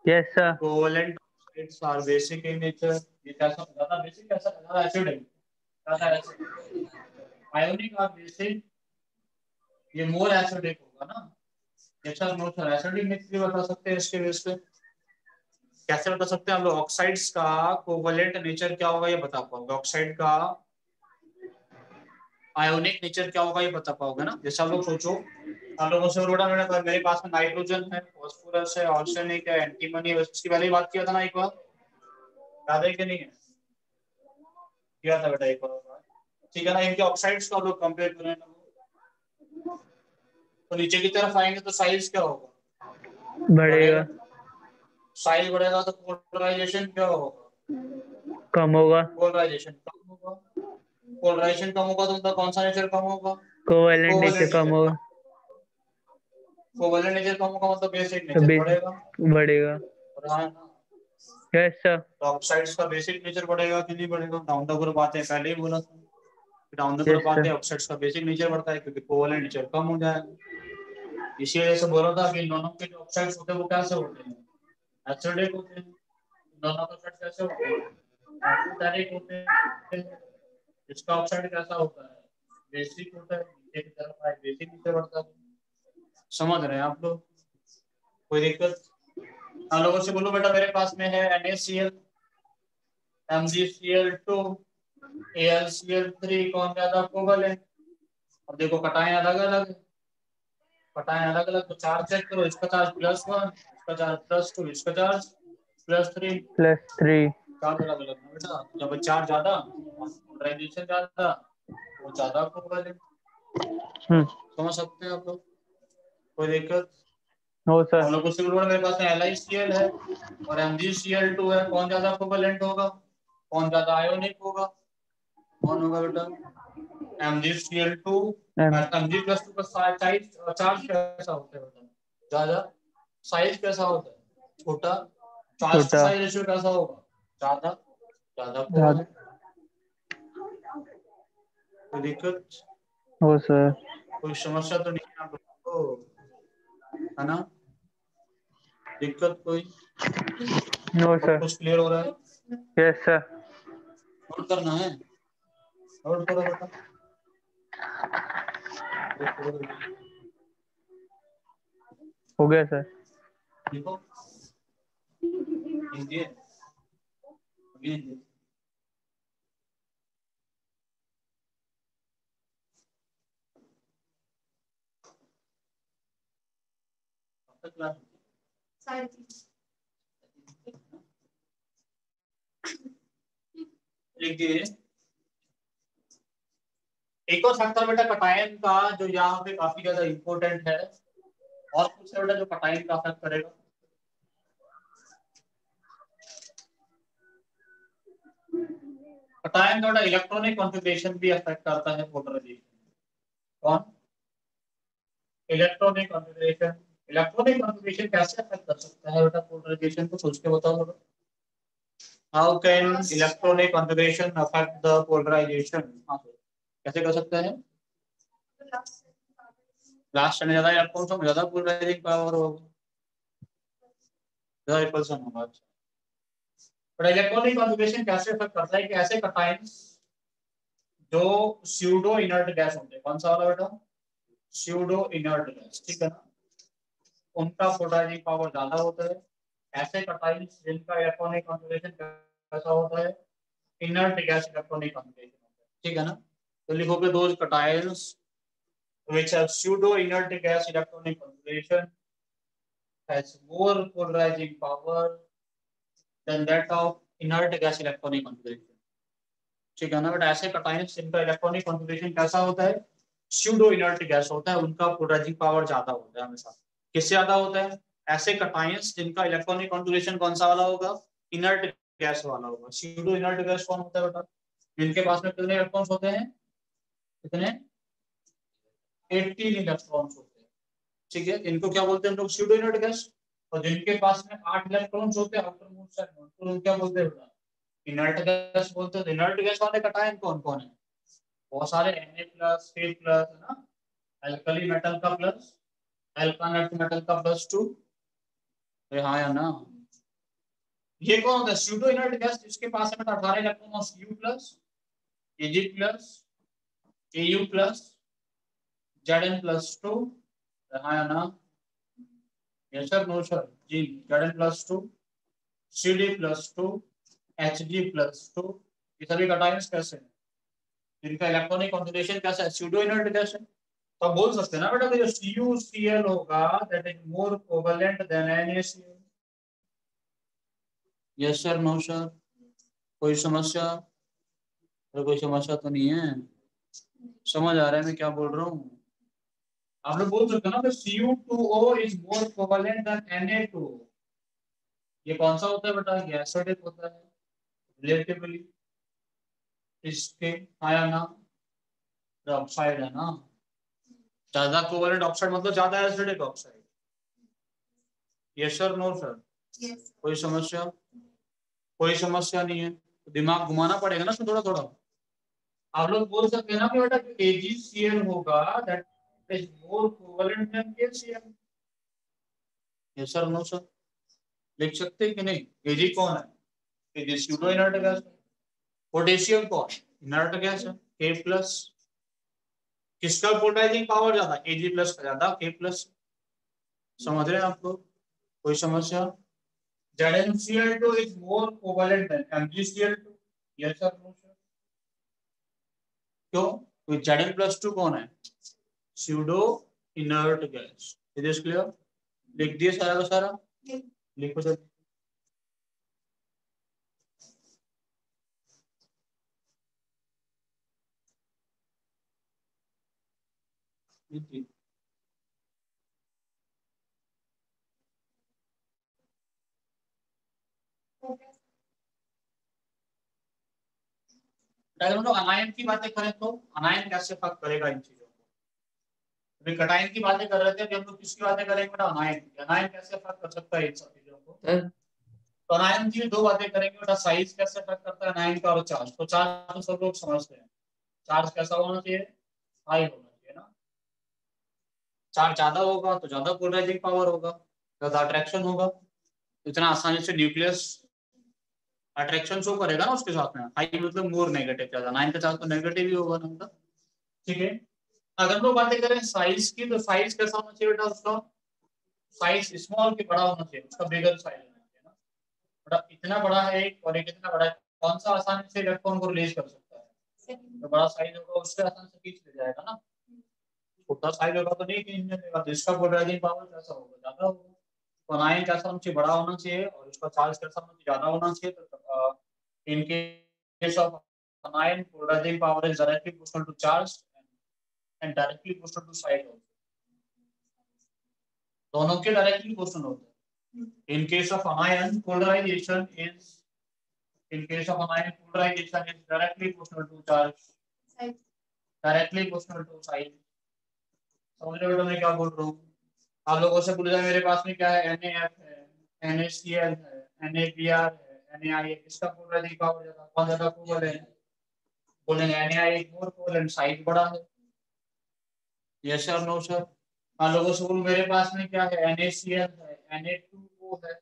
A: yes sir.
B: Covalent sides are basic in nature. ये कैसा ज्यादा बेसिक, कैसा ज्यादा एसिड है, ज्यादा एसिड। आयोनिक आर बेसिक, ये मोर एसिडिक होगा ना। अच्छा नो सर, एसिडिक नेचर बता सकते हैं इसके बेस पे? कैसे बता सकते हैं हम लोग? ऑक्साइड्स का कोवैलेंट नेचर क्या होगा ये बता पाओगे? ऑक्साइड का आयोनिक नेचर क्या होगा ये बता पाओगे ना? जैसे आप लोग सोचो, आप लोगों से बोला मेरे पास में नाइट्रोजन है, फास्फोरस है, आर्सेनिक है, एंटीमनी है। इसकी पहले ही बात किया था ना एक बार, याद है कि नहीं है? किया था बेटा एक बार। ठीक है ना? इनके ऑक्साइड्स को आप लोग कंपेयर करें तो नीचे की तरफ आएंगे तो साइज क्या होगा?
A: बढ़ेगा।
B: बढ़ेगा। साइज बढ़ेगा तो पोलराइजेशन क्या होगा?
A: कम होगा।
B: पोलराइजेशन कम होगा। पोलराइजेशन कम होगा तो मतलब कौन सा नेचर कम होगा?
A: कोवैलेंट नेचर
B: कोवैलेंट
A: कम
B: नेचर
A: होगा।
B: कम। कोवैलेंट नेचर कम होगा मतलब बेसिक
A: तो
B: नेचर बढ़ेगा।
A: बढ़ेगा।
B: और हाँ ना,
A: यस सर।
B: तो ऑक्साइड्स का बेसिक नेचर बढ़ेगा कि नहीं बढ़ेगा? डाउन द ग्रुप आते हैं, पहले ही बोला था। डाउन द
A: यस
B: ग्रुप आते
A: सर।
B: हैं ऑक्साइड्स का बेसिक नेचर बढ़ता है क्योंकि कोवैलेंट नेचर कम हो जाएगा। इसी वजह से बोला था कि दोनों के जो ऑक्साइड्स होते हैं वो कैसे होते हैं? एसिडिक होते हैं। दोनों के ऑक्साइड कैसे होते हैं? एसिडिक होते हैं। इसका ऑक्साइड कैसा होता है? बेसिक होता है। नीचे की तरफ आए बेसिक नीचे बढ़ता है। समझ रहे हैं आप लोग? कोई दिक्कत? हम लोगों से बोलो बेटा, मेरे पास में है NaCl, MgCl2, AlCl3, कौन ज्यादा कोवैलेंट? अब देखो कटाएं अलग अलग है, कटाएं अलग अलग, तो चार्ज चेक करो। इसका चार्ज +1, इसका चार्ज +2, इसका चार्ज +3।
A: +3।
B: चार्ज अलग अलग ना बेटा। जब चार्ज ज्यादा, पोलराइजेशन ज्यादा, वो ज्यादा कोवैलेंट।
A: हम्म
B: समझ सकते हैं आप लोग? कोई दिक्कत?
A: हो सर।
B: हम लोग को सिग्नल मेरे पास में LiCl है और MgCl2 है, कौन ज्यादा कोवैलेंट होगा? कौन ज्यादा आयोनिक होगा? कौन होगा बेटा? MgCl2।
A: एम
B: Mg+2 का साइज, चार्ज कैसा होता है बेटा? ज्यादा। साइज कैसा होता है? छोटा। चार्ज टू
A: छोटा।
B: साइज रेशियो कैसा होगा? ज्यादा। ज्यादा
A: ज़्यादा।
B: कोवैलेंट। कोई दिक्कत?
A: हो सर।
B: कोई समस्या तो नहीं है आप लोगों को, है ना? दिक्कत कोई?
A: नो
B: सब
A: सर।
B: कुछ क्लियर हो रहा है?
A: Yes sir.
B: नोट करना है, नोट करो बेटा, नोट करो जल्दी।
A: हो गया सर।
B: देखो हिंदी है, अभी हिंदी। अब तक क्लास देखिए, एक और फैक्टर बेटा कटायन का जो यहाँ पे काफी ज्यादा इंपॉर्टेंट है, और कुछ है बेटा जो कटायन का अफेक्ट करेगा? कटायन का बेटा इलेक्ट्रॉनिक कॉन्फ़िगरेशन भी अफेक्ट करता है पोलराइजेशन। कौन? Electronic configuration. इलेक्ट्रॉनिक कॉन्फ़िगरेशन कैसे अफेक्ट कर सकता है बेटा पोलराइजेशन को? सोच के बताओ बेटा। How can electronic configuration affect the polarisation? कैसे कर सकते हैं?
E: लास्ट में ज्यादा इलेक्ट्रॉन्स होंगे ज्यादा पोलराइजिंग पावर होगा, ज्यादा रिपल्सन होगा। बट इलेक्ट्रॉनिक कॉन्फ़िगरेशन कैसे इफेक्ट करता है कि ऐसे कैटायंस जो स्यूडो इनर्ट गैस होते हैं, कौन सा वाला बेटा, स्यूडो इनर्ट गैस, ठीक है ना, उनका पोलराइजिंग पावर ज्यादा होता है। ऐसे कैटायंस जिनका इलेक्ट्रॉनिक कॉन्फ़िगरेशन कैसा होता है, इनर्ट गैस इलेक्ट्रॉनिक कॉन्फ़िगरेशन होता है, ठीक है ना। तो लिखोगे those cations which have pseudo inert gas electronic configuration has more polarizing power than that of inert gas electronic configuration, ठीक है ना। बट ऐसे कैटायंस जिनका इलेक्ट्रॉनिक कॉन्फ़िगरेशन कैसा होता है, स्यूडो इनर्ट गैस होता है, उनका पोलराइजिंग पावर ज्यादा होता है हमेशा। किससे ज्यादा होता है, ऐसे कैटायंस जिनका इलेक्ट्रॉनिक कॉन्फ़िगरेशन कौन सा वाला होगा, इनर्ट गैस वाला होगा। स्यूडो इनर्ट गैस कौन होता है बेटा, जिनके पास में कितने इलेक्ट्रॉन्स होते हैं, कितने, 18 इलेक्ट्रॉन्स होते हैं, ठीक है। इनको क्या बोलते हैं हम लोग, स्यूडो इनर्ट गैस। और जिनके पास में 8 इलेक्ट्रॉन्स होते हैं आउटर मोस्ट साइड में, तो क्या बोलते हैं बेटा, इनर्ट गैस बोलते हैं। इनर्ट गैस वाले कैटायन कौन कौन है, बहुत सारे, Na+, K+, है ना, अल्कली मेटल का प्लस, अल्कानेट मेटल का +2, हाँ या ना। ये कौन होता है, स्यूडो इनर्ट गैस, जिसके पास में 18 electron, U+, Ag+, Au+, Zn+2, हाँ या ना, यस सर, नो सर जी, Zn+2, Cd+2, Hg+2, ये सभी कैटायंस कैसे हैं, जिनका इलेक्ट्रॉनिक कॉन्फ़िगरेशन कैसा है, स्यूडो इनर्ट गैस है। तो आप बोल सकते हैं ना बेटा कि जो CuCl होगा that is more covalent than NaCl, yes sir, no sir, कोई समस्या, तो कोई समस्या तो नहीं है, समझ आ रहा है मैं क्या बोल रहा हूँ। आप लोग बोल सकते हो ना कि Cu2O is more covalent then Na2, ये कौन सा होता है बेटा, ये एसिडिक होता है रिलेटिवली इसके, आया ना, ऑक्साइड है ना, ज्यादा कोवेलेंट ऑक्साइड मतलब ज्यादा acidic oxide, yes sir, no sir, कोई समस्या, कोई समस्या नहीं है, तो दिमाग घुमाना पड़ेगा ना थोड़ा थोड़ा। आप लोग बोल सकते हैं ना कि बेटा AgCl होगा that is more covalent than KCl, yes sir, no sir, लिख सकते हैं कि नहीं। Ag कौन है, Ag pseudo inert gas. Potassium कौन, इनर्ट गैस है, K+, किसका पोलराइजिंग पावर ज्यादा, Ag+ का ज्यादा, K+, समझ रहे हैं आप लोग, कोई समस्या। ZnCl2 is more covalent than MgCl2, yes sir, no sir, क्यों, तो Zn+2 कौन है, pseudo inert gas, is this clear, लिख दिए सारा का सारा, लिखो सर। अगर हम लोग अनायन की बातें करें तो अनायन कैसे फर्क करेगा इन चीजों को, अभी कटायन की बातें कर रहे थे, अभी हम लोग किसकी बातें करेंगे बेटा, अनायन, अनायन कैसे फर्क कर सकता है इन सब चीजों को। तो अनायन की दो बातें करेंगे बेटा, साइज कैसे फर्क करता है अनायन का, और चार्ज। तो चार्ज तो सब लोग समझते हैं, चार्ज कैसा होना चाहिए, हाई होना चाहिए ना, चार्ज ज्यादा होगा तो ज्यादा पोलराइजिंग पावर होगा, ज्यादा अट्रैक्शन होगा, इतना आसानी से न्यूक्लियस अट्रैक्शन शो करेगा ना उसके साथ में, हाई मतलब मोर नेगेटिव, ज्यादा, नाइन का चार्ज तो नेगेटिव ही होगा ना उनका, ठीक है। अगर हम लोग बातें करें साइज की, तो साइज कैसा होना चाहिए बेटा उसका, साइज स्मॉल के बड़ा होना चाहिए, उसका बिगर साइज होना चाहिए ना, बड़ा इतना बड़ा है एक और एक इतना बड़ा है, कौन सा आसानी से इलेक्ट्रॉन को रिलीज कर सकता है, तो बड़ा साइज होगा उससे आसानी से खींच ले जाएगा ना, छोटा साइज होगा तो नहीं खींचने देगा, तो इसका पोलराइजिंग पावर कैसा होगा, ज्यादा होगा। तो अनायन कैसा होना चाहिए, बड़ा होना चाहिए, और उसका चार्ज कैसा होना चाहिए, ज्यादा होना चाहिए। तो in case of anion, polarizing power is directly proportional to charge and directly proportional to size also, दोनों के डायरेक्टली प्रोपोर्शनल होते हैं। In case of anion, polarization is directly proportional to charge, directly proportional to size, समझ रहे हो मैं क्या बोल रहा हूँ। आप लोगों से पूछा मेरे पास में क्या है, NaF है, NaCl है, NaBr है, Na है, इसका पोलराइजिंग पावर ज्यादा, कौन ज्यादा कोवेलेंट, बोलेंगे Na मोर कोवेलेंट, साइज बड़ा है, यस सर, नो सर, मान लो सपोज मेरे पास में क्या है, NaCl है, Na2O है,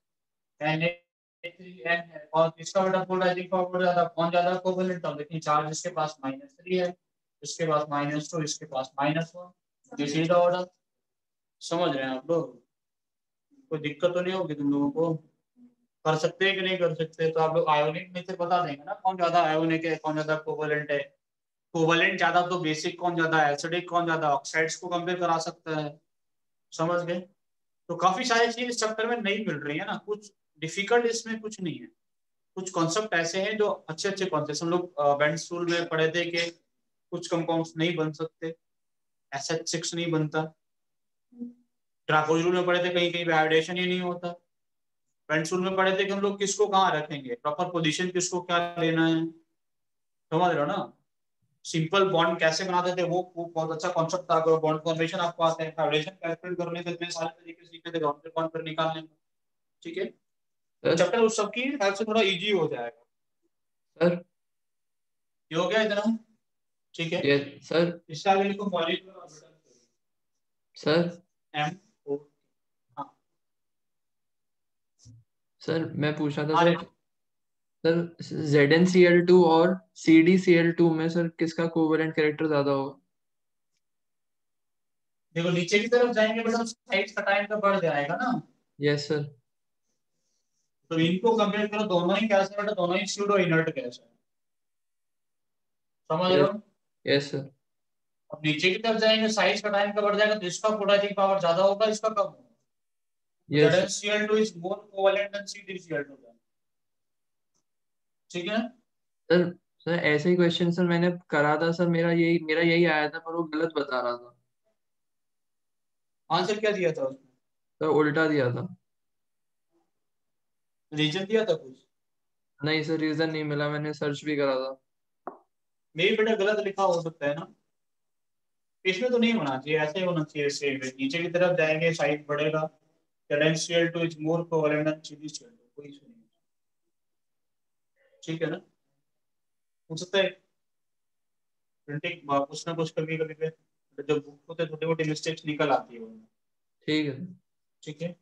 E: Na3N है, और इसका बेटा पोलराइजिंग पावर ज्यादा, कौन ज्यादा कोवेलेंट है? लेकिन चार्ज इसके पास -3 है, इसके पास -2, इसके पास -1। This is the order. समझ रहे हैं आप लोग? कोई दिक्कत तो नहीं होगी तुम लोगों को? कर सकते हैं कि नहीं कर सकते? तो आप लोग आयोनिक में से बता देंगे ना कौन ज्यादा आयोनिक है, कौन ज्यादा कोवेलेंट है। कोवेलेंट ज्यादा तो बेसिक कौन ज्यादा, एसिडिक कौन ज्यादा, ऑक्साइड्स को कंपेयर करा सकता है। समझ गए? तो काफी सारी चीज इस चैप्टर में नहीं मिल रही है ना, कुछ डिफिकल्ट इसमें कुछ नहीं है। कुछ कॉन्सेप्ट ऐसे हैं जो अच्छे अच्छे कॉन्सेप्ट हम लोग बेंड्स रूल में पढ़े थे कि कुछ कंपाउंड्स नहीं बन सकते, SH6 नहीं बनता। ड्राकोज रूल में पढ़े थे कहीं कहीं वाइब्रेशन ही नहीं होता। बेंड्स रूल में पढ़े थे कि हम लोग किसको कहाँ रखेंगे, प्रॉपर पोजीशन किसको क्या लेना है। समझ रहे हो ना? सिंपल बॉन्ड कैसे बनाते थे वो बहुत अच्छा कॉन्सेप्ट था। अगर बॉन्ड फॉर्मेशन आपको आता है, वाइब्रेशन कैलकुलेट करने से इतने सारे तरीके सीखे थे बाउंड्री बॉन्ड पर निकालने में। ठीक है, तो चैप्टर उस सबकी हेल्प से थोड़ा इजी हो जाएगा।
F: सर
E: ये हो गया इतना? ठीक है,
F: यस सर।
E: इसका आगे लिखो मॉलिक्यूलर ऑर्बिटल
F: सर
E: MO। हाँ
F: सर मैं पूछ रहा था
E: हाँ,
F: सर ZnCl2 और CdCl2 में सर किसका कोवेलेंट कैरेक्टर ज्यादा होगा?
E: देखो नीचे की तरफ जाएंगे बेटा साइड का टाइम तो बढ़ जाएगा ना।
F: Yes sir.
E: तो इनको कंपेयर करो, दोनों ही गैस है बेटा, दोनों ही स्यूडो इनर्ट गैस है। समझ रहे हो?
F: Yes sir.
E: अब नीचे की तरफ जाएंगे साइज का टाइम का बढ़ जाएगा, तो इसका पोलराइजिंग पावर ज्यादा होगा, इसका कम होगा।
F: Yes
E: ZnCl2 is more covalent than CdCl2। ठीक है?
F: सर। सर ऐसे ही क्वेश्चन सर मैंने करा था सर, मेरा यही आया था पर वो गलत बता रहा था।
E: आंसर क्या दिया था उसमें?
F: सर उल्टा दिया था।
E: रीजन दिया था कुछ?
F: नहीं सर रीजन नहीं मिला, मैंने सर्च भी करा था।
E: मेरी बेटा गलत लिखा हो सकता है ना, इसमें तो नहीं होना चाहिए, ऐसे ही होना चाहिए। सेम नीचे की तरफ जाएंगे साइज बढ़ेगा। ZnCl2 is more covalent than CdCl2, कोई इशू नहीं। ठीक है ना? हो सकता है प्रिंटिंग कुछ ना कुछ कभी कभी पे जब बुक होते छोटे मोटे मिस्टेक्स निकल आती है उनमें।
F: ठीक है।
E: ठीक है,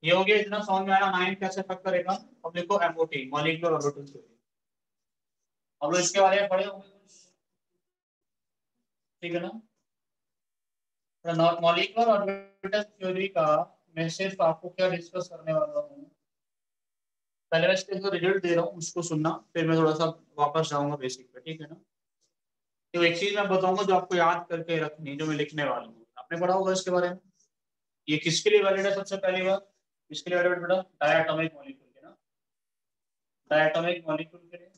E: ये हो गया इतना समझ में आया। 9 कैसे इफेक्ट करेगा? अब देखो MOT मॉलिक्यूलर ऑर्बिटल थ्योरी। अब लोग इसके बारे में पढ़े होंगे कुछ। ठीक है ना? मॉलिक्यूलर ऑर्बिटल थ्योरी का मैं सिर्फ आपको क्या डिस्कस करने वाला हूँ, पहले मैं इसके जो रिजल्ट दे रहा हूँ उसको सुनना, फिर मैं थोड़ा सा वापस जाऊंगा बेसिक पे। ठीक है ना? तो एक चीज मैं बताऊंगा जो आपको याद करके रखनी, जो मैं लिखने वाला हूँ। आपने पढ़ा होगा इसके बारे में। ये किसके लिए वैलिड है? सबसे पहली बात इसके लिए वैलिड बेटा डायटोमिक मॉलिक्यूल के ना, डायटोमिक मॉलिक्यूल के लिए।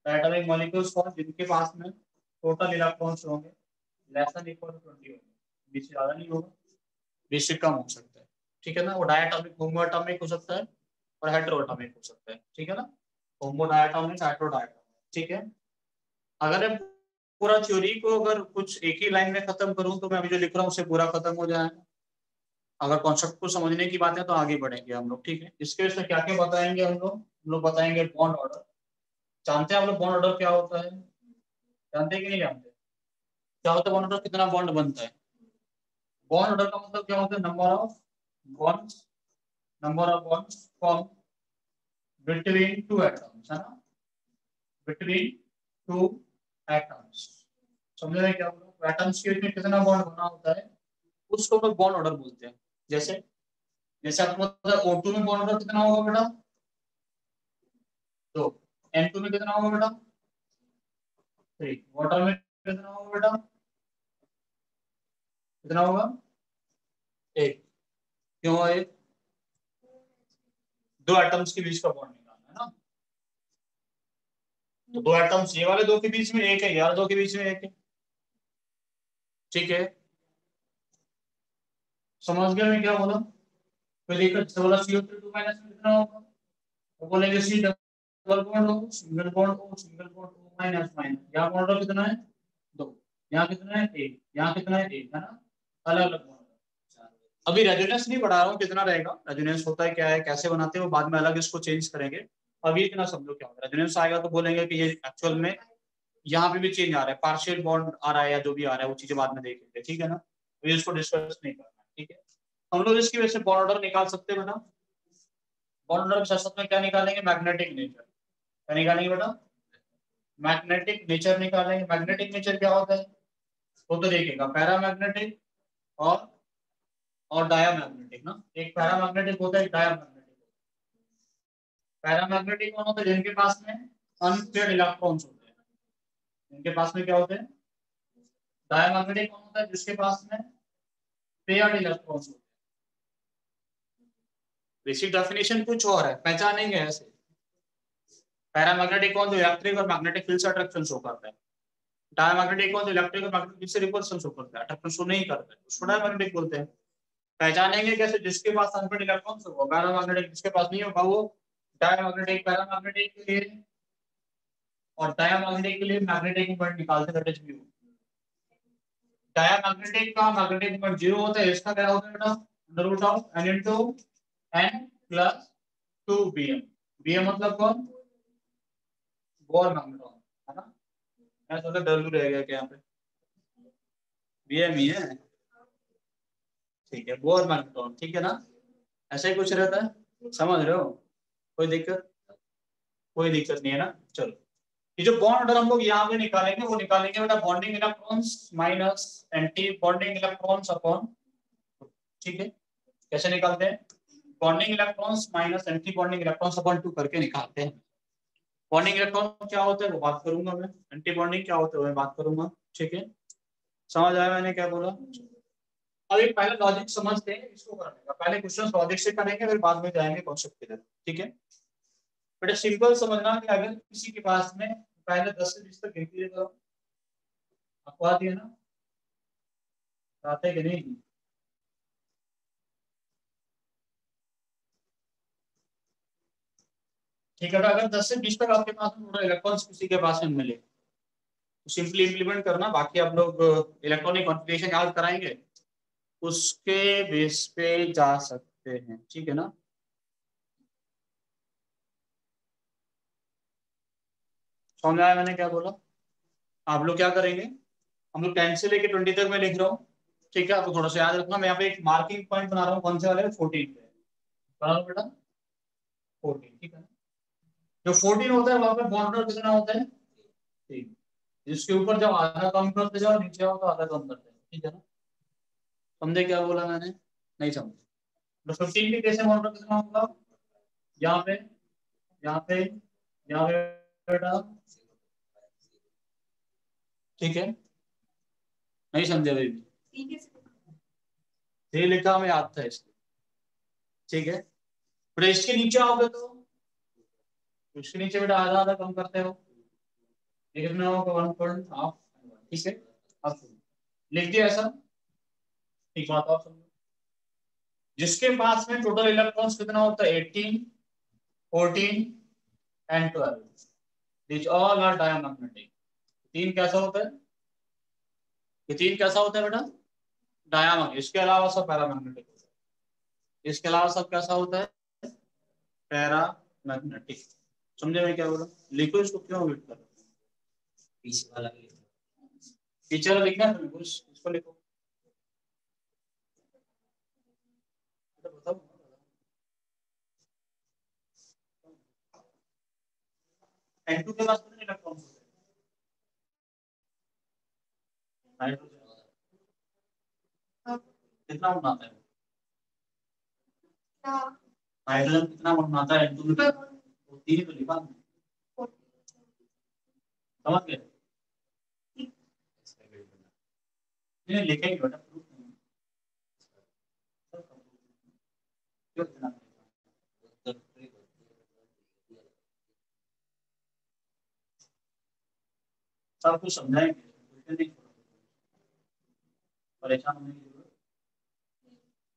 E: डायटोमिक मॉलिक्यूल्स कौन? जिनके पास में टोटल इलेक्ट्रॉन्स होंगे लेस देन इक्वल टू 20 होंगे, 20 से ज्यादा नहीं होगा, 20 से कम हो सकता है। ठीक है ना? वो डायटोमिक होमोएटॉमिक हो सकता है और हेटेरोएटॉमिक हो सकता है। ठीक है ना? होमो डायटोमिक, हेटेरो डायटोमिक। ठीक है? अगर मैं पूरा थ्योरी को अगर कुछ एक ही लाइन में खत्म करूं तो मैं अभी जो लिख रहा हूँ उसे पूरा खत्म हो जाएगा। अगर कॉन्सेप्ट को समझने की बात है तो आगे बढ़ेंगे हम लोग। ठीक है? इसके उसमें क्या क्या बताएंगे हम लोग बताएंगे बॉन्ड ऑर्डर। जानते हैं आप लोग बॉन्ड ऑर्डर क्या होता है? जानते हैं कि नहीं जानते? क्या होता है बॉन्ड ऑर्डर? कितना बॉन्ड बनता है? बॉन्ड ऑर्डर का मतलब क्या होता है? Number of bonds form between two atoms, है ना? Between two atoms. समझ रहे हैं क्या? एटम्स के बीच में कितना बॉन्ड बना होता है उसको हम बॉन्ड ऑर्डर बोलते हैं। जैसे जैसे आपको पता है O2 में बॉन्ड ऑर्डर कितना होगा बेटा? तो N2 में कितना होगा बेटा? 3। वाटर में कितना होगा बेटा? कितना होगा? 1। क्यों है? दो एटम्स के बीच का बॉन्ड निकालना है ना। तो दो एटम्स ये वाले दो के बीच में एक है, यार दो के बीच में एक है। ठीक है? समझ गए मैं क्या बोला? फिर एक बोला CO2 माइनस में कितना होगा? तो बोलेंगे C double bond O, single bond O, single bond O minus minus. यहाँ बॉन्ड कितना है? 2। यहाँ कितना है? 1। यहाँ कितना है? 1, है ना? अलग अलग बॉन्ड। अभी रेजोनेंस नहीं बढ़ा रहा हूँ, कितना रहेगा रेजोनेंस होता है क्या है कैसे बनाते हैं वो बाद में अलग इसको चेंज करेंगे। अभी इतना समझो क्या होगा। रेजोनेंस आएगा तो बोलेंगे कि ये एक्चुअल में यहाँ पे भी चेंज आ रहा है, पार्शियल बॉन्ड आ रहा है या जो भी आ रहा है वो चीजें बाद में देखेंगे, ठीक है ना, तो इसको डिस्कस नहीं करना, ठीक है। हम लोग इसकी वजह से बॉन्ड ऑर्डर निकाल सकते हैं बेटा। बॉन्ड ऑर्डर के साथ में क्या निकालेंगे, मैग्नेटिक नेचर। क्या निकालेंगे बेटा, मैग्नेटिक नेचर निकालेंगे। मैग्नेटिक नेचर क्या होता है वो तो देखेगा, पैरामैग्नेटिक और डायामैग्नेटिक ना। एक पैरामैग्नेटिक होता है, एक डायामैग्नेटिक। पैरामैग्नेटिक कौन होता है, जिनके पास में अनपेयर्ड इलेक्ट्रॉन्स होते हैं, जिनके पास में क्या होते हैं। डायामैग्नेटिक कौन होता है, जिसके पास में पेयर्ड इलेक्ट्रॉन्स होते हैं। बेसिक डेफिनेशन कुछ और है, पहचानेंगे ऐसे। पैरामैग्नेटिक कौन, जो इलेक्ट्रिक और मैग्नेटिक फील्ड से अट्रैक्शन शो करता है। डायामैग्नेटिक कौन, जो इलेक्ट्रिक और मैग्नेटिक फील्ड से रिपल्शन शो करता है, अट्रैक्शन शो नहीं करता है, उसको डायामैग्नेटिक बोलते हैं। पहचानेंगे कैसे, जिसके पास अनपेयर्ड इलेक्ट्रॉन्स होगा पैरामैग्नेटिक, जिसके पास नहीं होगा वो डायामैग्नेटिक। पैरामैग्नेटिक के लिए और डायामैग्नेटिक के लिए मैग्नेटिक मोमेंट निकालते हैं, दैट इज म्यू। डायामैग्नेटिक का मैग्नेटिक मोमेंट 0 होता है, इसका क्या होता है बेटा, under root of n into n plus 2bm। bm मतलब कौन, बोर मैग्नेट्रॉन, है ना। मैं सोचा डब्ल्यू रह गया क्या यहाँ पे, bm ही है, ठीक है, बोर मैग्नेट्रॉन, ठीक है ना। ऐसा ही कुछ रहता है, समझ रहे हो, कोई दिक्कत नहीं है ना। चलो, ये जो बॉन्ड ऑर्डर हम लोग यहाँ पे निकालेंगे वो निकालेंगे बेटा bonding electrons minus anti bonding electrons upon, ठीक है। कैसे निकालते हैं, bonding electrons minus anti bonding electrons upon 2 करके निकालते हैं। बॉन्डिंग इलेक्ट्रॉन क्या होता है वो बात करूंगा मैं, एंटी बॉन्डिंग क्या होता है वो बात करूंगा, ठीक है। समझ आया मैंने क्या बोला। अब एक पहले लॉजिक समझते हैं इसको करने का, पहले क्वेश्चन लॉजिक से करेंगे फिर बाद में जाएंगे कॉन्सेप्ट की तरफ, ठीक है। बेटा सिंपल समझना कि अगर किसी के पास में पहले 10 से 20 तक गिनती है तो आपको आती है ना, आते है कि नहीं। ठीक है, अगर 10 से 20 तक आपके पास में टोटल इलेक्ट्रॉन्स किसी के पास में मिले तो सिंपली इंप्लीमेंट करना, बाकी आप लोग इलेक्ट्रॉनिक कॉन्फ़िगरेशन याद कराएंगे उसके बेस पे जा सकते हैं, ठीक है ना। समझ आया मैंने क्या बोला। आप लोग क्या करेंगे, हम लोग 10 से लेके 20 तक मैं लिख रहा हूँ, ठीक है। आपको थोड़ा सा याद रखना, मैं यहाँ पे एक मार्किंग पॉइंट बना रहा हूँ, कौन से वाले 14 पे बना लो बेटा, 14, ठीक है ना। जो 14 होता है वहां पे बॉन्ड नंबर कितना होता है, 3, जिसके ऊपर जब आधा कम करते जाओ नीचे आओ तो आधा कम करते जाओ, ठीक है ना। समझे क्या बोला मैंने, नहीं समझे। तो 15 के कैसे बॉन्ड नंबर कितना होगा, यहाँ पे यहाँ पे यहाँ पे बेटा, ठीक है। नहीं समझे अभी भी, ये लिखा हमें याद था इसलिए, ठीक है। फिर इसके नीचे आओगे तो इसके नीचे बेटा आधा आधा कम करते हो, लिखना होगा 1.5, ठीक है। अब लिख दिया ऐसा, ठीक बात आप समझो। जिसके पास में टोटल इलेक्ट्रॉन्स कितना होता है 18, 14 and 12, this all are diamagnetic. 3 कैसा होता है, ये 3 कैसा होता है बेटा, डायमैग्नेटिक। इसके अलावा सब पैरामैग्नेटिक होता है, इसके अलावा सब कैसा होता है, पैरामैग्नेटिक। समझे मैं क्या बोला, लिखो इसको, क्यों वेट कर रहे हो,
C: पीछे वाला भी
E: पीछे वाला लिखना है तुम्हें कुछ, इसको लिखो बताओ। N2 के पास कितने इलेक्ट्रॉन्स होते हैं, हाइड्रोजन कितना बनाता है, हाइड्रोजन कितना बनाता है N2 में, वो 3 तो लिखा हमने, समझ गए। नहीं लिखेंगे बेटा, प्रूफ नहीं क्यों इतना सब कुछ समझाएंगे, कुछ नहीं परेशान होने की जरूरत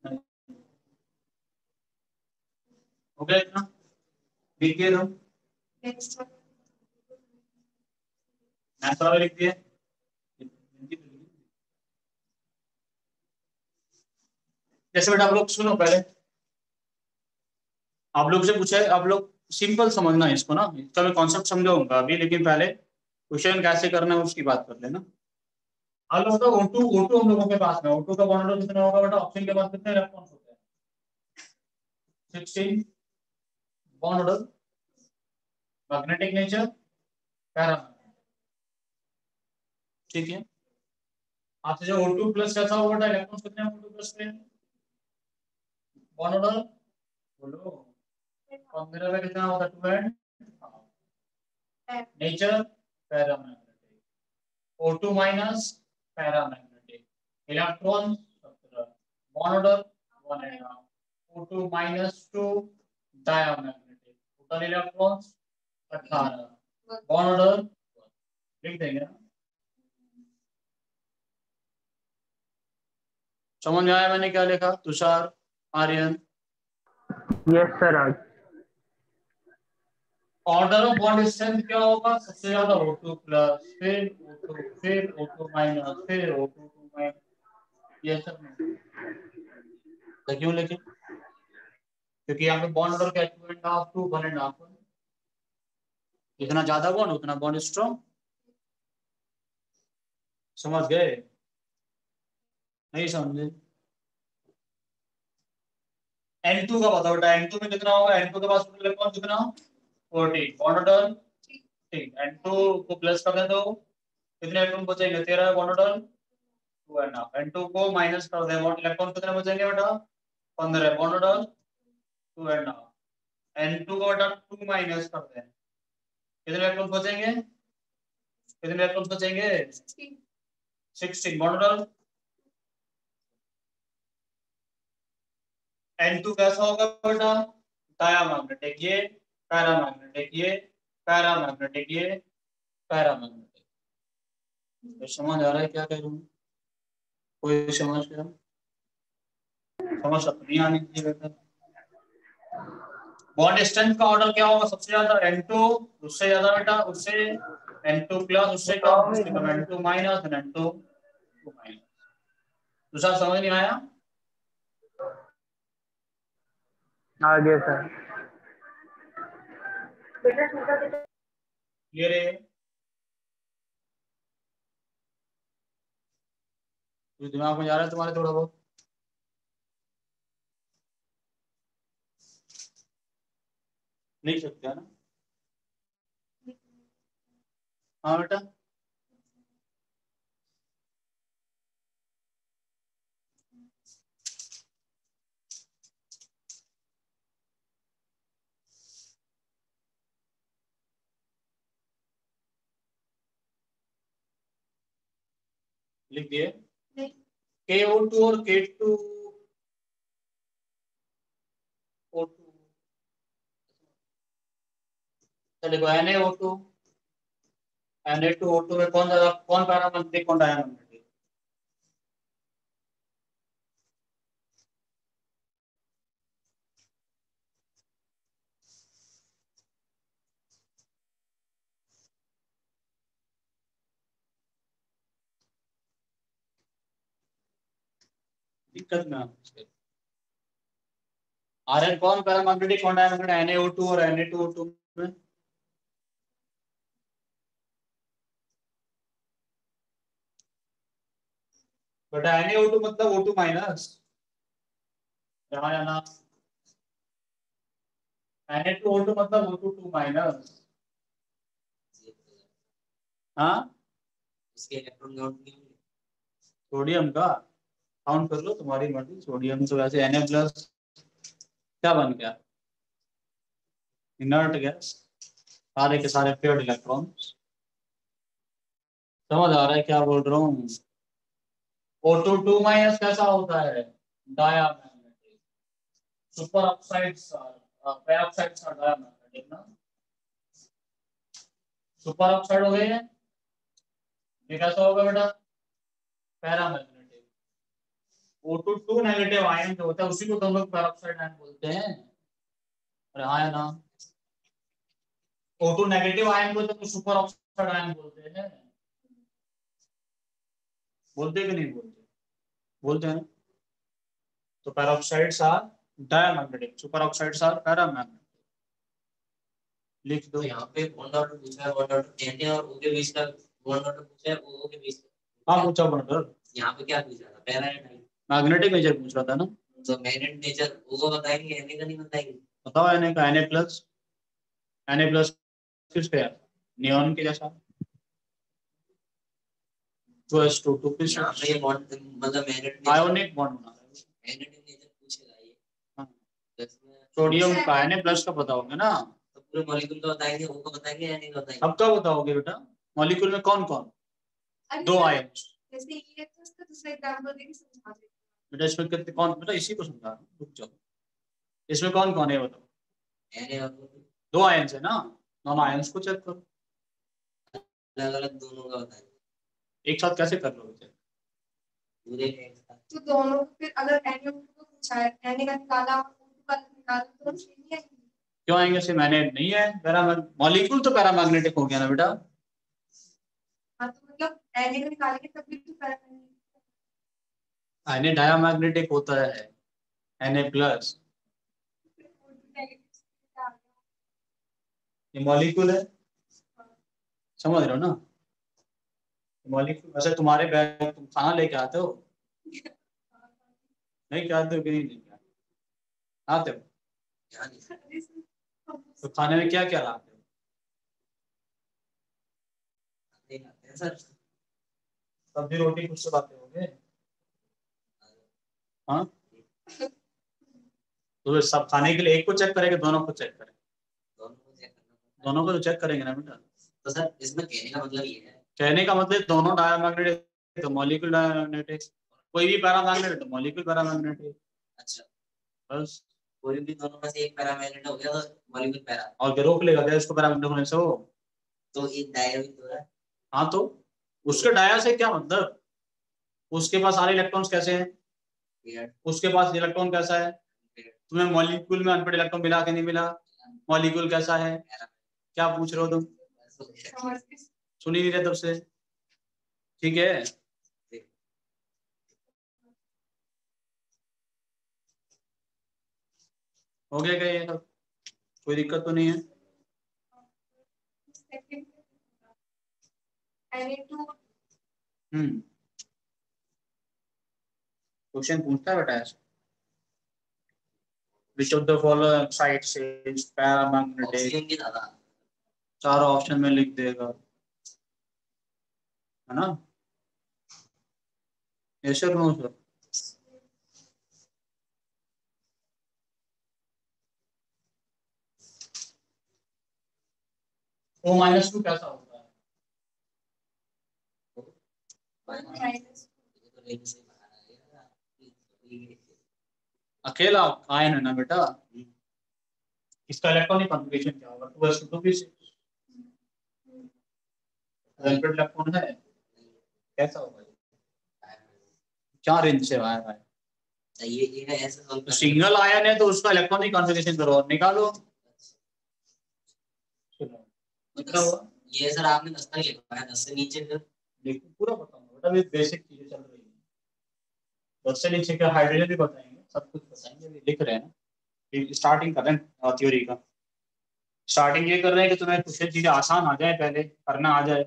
E: नहीं। हो गया इतना, लिख दिए तुम, मैथ वाला लिख दिए, जैसे बेटा आप लोग सुनो, पहले आप लोग से पूछा है, आप लोग सिंपल समझना है इसको ना, इसका मैं कॉन्सेप्ट समझाऊंगा अभी, लेकिन पहले क्वेश्चन कैसे करना है उसकी बात कर लेना। अब होता है O2 हम लोगों के पास में O2 का बॉन्ड नंबर कितना होगा बेटा? ऑप्शन के पास कितने इलेक्ट्रॉन्स होते हैं? 16। Bond order, magnetic nature, paramagnetic, ठीक है। आपसे जो O2 प्लस कैसा होगा बेटा? इलेक्ट्रॉन्स कितने हैं O2 प्लस में? बॉन्ड ऑर्डर बोलो, 15 में कितना होगा? 2 and nature paramagnetic, O2 minus paramagnetic, electron 17, bond order 1 and half, O2 minus 2 diamagnetic, total electrons 18, bond order लिख देंगे ना। समझ में आया मैंने क्या लिखा? Tushar, Aryan,
A: yes sir. आज
E: ऑर्डर ऑफ बॉन्ड स्ट्रेंथ क्या होगा? सबसे ज्यादा O2 प्लस, फिर O2, फिर O2 माइनस, फिर O2 माइनस, ये सब नहीं। तो क्यों लिखे? क्योंकि यहाँ पे बॉन्ड ऑर्डर क्या है? 2 and half to 1 and half. जितना ज्यादा बॉन्ड उतना बॉन्ड स्ट्रॉन्ग। समझ गए? नहीं समझे? N2 का बताओ बेटा, N2 में कितना होगा? N2 के पास इलेक्ट्रॉन कितना? 40, बॉन्ड ऑर्डर ठीक। N2 को प्लस कर दे दो, कितने इलेक्ट्रॉन बचेंगे? 13 bond order 2 and half. N2 को माइनस कर दे, इलेक्ट्रॉन कितने बचेंगे बेटा? 15 bond order 2 and half. N2 को बेटा 2 माइनस कर दे, कितने इलेक्ट्रॉन बचेंगे? कितने इलेक्ट्रॉन बचेंगे? 16 बॉन्ड ऑर्डर। N2 कैसा होगा बेटा? डायमैग्नेटिक, ये पैरामैग्नेटिक, ये पैरामैग्नेटिक, ये पैरामैग्नेटिक। तो समझ आ रहा है क्या कह रहा हूँ? कोई समझ गया? समझ अपनी आनी चाहिए बेटा। बॉन्ड स्ट्रेंथ का ऑर्डर क्या होगा? सबसे ज्यादा N2, उससे ज्यादा बेटा, उससे N2 प्लस, उससे कम, उससे कम N2 माइनस, N2 माइनस। दूसरा समझ नहीं आया?
A: आगे सर।
E: ये रे, जो दिमाग में जा रहा है तुम्हारे थोड़ा बहुत? लिख सकते हैं ना? हाँ बेटा, लिख दिए। KO2 और K2O2, चलिए NaO2, Na2O2 में कौन ज्यादा, कौन पैरामैग्नेटिक, कौन डायमैग्नेटिक? दिक्कत में आर्यन कौन पैरामैग्नेटिक, कौन डायमैग्नेटिक? NaO2 और Na2O2 में बेटा NaO2 मतलब O2 माइनस, यहाँ ना। Na2O2 मतलब O2 माइनस। हाँ,
C: इसके इलेक्ट्रॉन काउंट नहीं होंगे।
E: सोडियम का काउंट कर लो, तुम्हारी मर्जी। सोडियम तो वैसे Na प्लस क्या बन गया? इनर्ट गैस, सारे के सारे पेयर्ड इलेक्ट्रॉन। समझ आ रहा है क्या बोल रहा हूँ? O2 2 माइनस कैसा होता है? Diamagnetic. Super oxides peroxides are diamagnetic ना। सुपर ऑक्साइड हो गए हैं, ये कैसा होगा बेटा? पैरामैग्नेटिक। O2 2 नेगेटिव आयन जो होता है उसी को तो हम लोग पेरोक्साइड आयन बोलते हैं। अरे हाँ या ना? O2 नेगेटिव आयन को तो सुपर ऑक्साइड आयन बोलते हैं। बोलते कि नहीं बोलते? बोलते हैं। तो peroxides are diamagnetic, super oxides are paramagnetic. लिख दो।
C: तो यहाँ पे बॉन्ड ऑर्डर पूछा है, बॉन्ड ऑर्डर एन और ओ के बीच का बॉन्ड ऑर्डर पूछा है, ओ के बीच का।
E: हाँ पूछा बॉन्ड ऑर्डर।
C: यहाँ पे क्या पूछा था, पैरा या टाइप?
E: मैग्नेटिक नेचर पूछ रहा था ना।
C: तो मैग्नेट नेचर ओ को बताएंगे, एन का नहीं बताएंगे।
E: बताओ Na का Na+ किस पे है, नियॉन के जैसा। तो S2 2 पीस
C: यहाँ पे ये बॉन्ड मतलब मैग्नेट
E: आयोनिक बॉन्ड बना रहा है।
C: मैग्नेटिक नेचर पूछेगा ये।
E: हाँ।
C: तो इसमें
E: सोडियम का Na+ का बताओगे ना,
C: तो पूरे मॉलिक्यूल का बताएंगे, ओ को बताएंगे, एन का बताएंगे।
E: सबका बताओगे बेटा। मॉलिक्यूल में कौन कौन, दो आयन।
D: जैसे ये तो इसका दूसरा एग्जांपल देके समझा दे।
E: बेटा इसमें कितने कौन, बेटा इसी को समझा रहा हूं, रुक जाओ। इसमें कौन कौन है बताओ।
C: एन और
E: दो आयन है ना, दोनों आयन्स को चेक करो।
C: अलग अलग दोनों का बताएंगे
E: एक साथ कैसे कर लोगे।
C: पूरे का एक साथ।
D: तो दोनों फिर अगर एन को पूछा है, एन का निकाला और O का निकाला तो सेम ही आएंगे।
E: क्यों आएंगे, से मैग्नेट नहीं है, मॉलिक्यूल तो पैरामैग्नेटिक हो गया ना बेटा।
D: हाँ तो मतलब एन का निकालेंगे तब भी तो पैरामैग्नेटिक।
E: Na डायमैग्नेटिक होता है, Na+। ये मॉलिक्यूल है, समझ रहे हो ना। मॉलिक्यूल वैसे तुम्हारे बैग तुम खाना लेके आते हो, नहीं क्या आते हो कि नहीं लेके आते हो।
C: यहाँ नहीं
E: तो खाने में क्या क्या लाते हो।
C: आते हैं सर।
E: सब्जी रोटी कुछ तो लाते होगे। हाँ तो सब खाने के लिए एक को चेक करेंगे, दोनों को चेक करेंगे।
C: दोनों को चेक करना पड़ता है।
E: दोनों को तो चेक करेंगे ना बेटा।
C: तो सर इसमें कहने का मतलब ये है,
E: कहने का मतलब दोनों डायमैग्नेटिक तो मॉलिक्यूल डायमैग्नेटिक, कोई भी पैरामैग्नेटिक तो मॉलिक्यूल पैरामैग्नेटिक।
C: अच्छा
E: बस।
C: कोई भी दोनों में से एक पैरामैग्नेट हो गया तो मॉलिक्यूल पैरा।
E: और क्या रोक लेगा क्या इसको पैरामैग्नेटिक होने से वो।
C: तो एक डाया भी तो है।
E: हाँ तो उसके डाया से क्या मतलब, उसके पास सारे इलेक्ट्रॉन्स कैसे हैं,
C: पेयर
E: उसके पास इलेक्ट्रॉन कैसा है। तुम्हें मॉलिक्यूल में अनपेड इलेक्ट्रॉन मिला कि नहीं मिला, मॉलिक्यूल कैसा है, क्या पूछ रहे हो तुम, सुन ही नहीं रहे तब से। ठीक है हो गया क्या ये सब, कोई दिक्कत तो नहीं है। क्वेश्चन पूछता है बेटा ऐसे, which of the following sites is paramagnetic,
C: oxygen की ज्यादा।
E: चारों ऑप्शन में लिख देगा, है ना। यस और नो सर। O-2 कैसा होता है, अकेला आयन है ना बेटा। इसका इलेक्ट्रॉनिक कॉन्फ़िगरेशन क्या होगा, 2s2 अनपेड इलेक्ट्रॉन है, कैसा होगा, क्या रेंज से आया है।
C: ये ऐसे सॉल्व
E: तो सिंगल आयन है तो उसका इलेक्ट्रॉनिक कॉन्फ़िगरेशन करो और निकालो। कितना हुआ,
C: ये सर आपने 10 तक लिखा है, 10 से नीचे फिर
E: देखो पूरा बताऊंगा बेटा, ये बेसिक चीजें चल रही है। 10 से नीचे का हाइड्रोजन भी बताएंगे, सब कुछ बताएंगे, अभी लिख रहे हैं ना, स्टार्टिंग कर रहे हैं थ्योरी का। स्टार्टिंग ये कर रहे हैं कि तुम्हें कुछ चीजें आसान आ जाए, पहले करना आ जाए,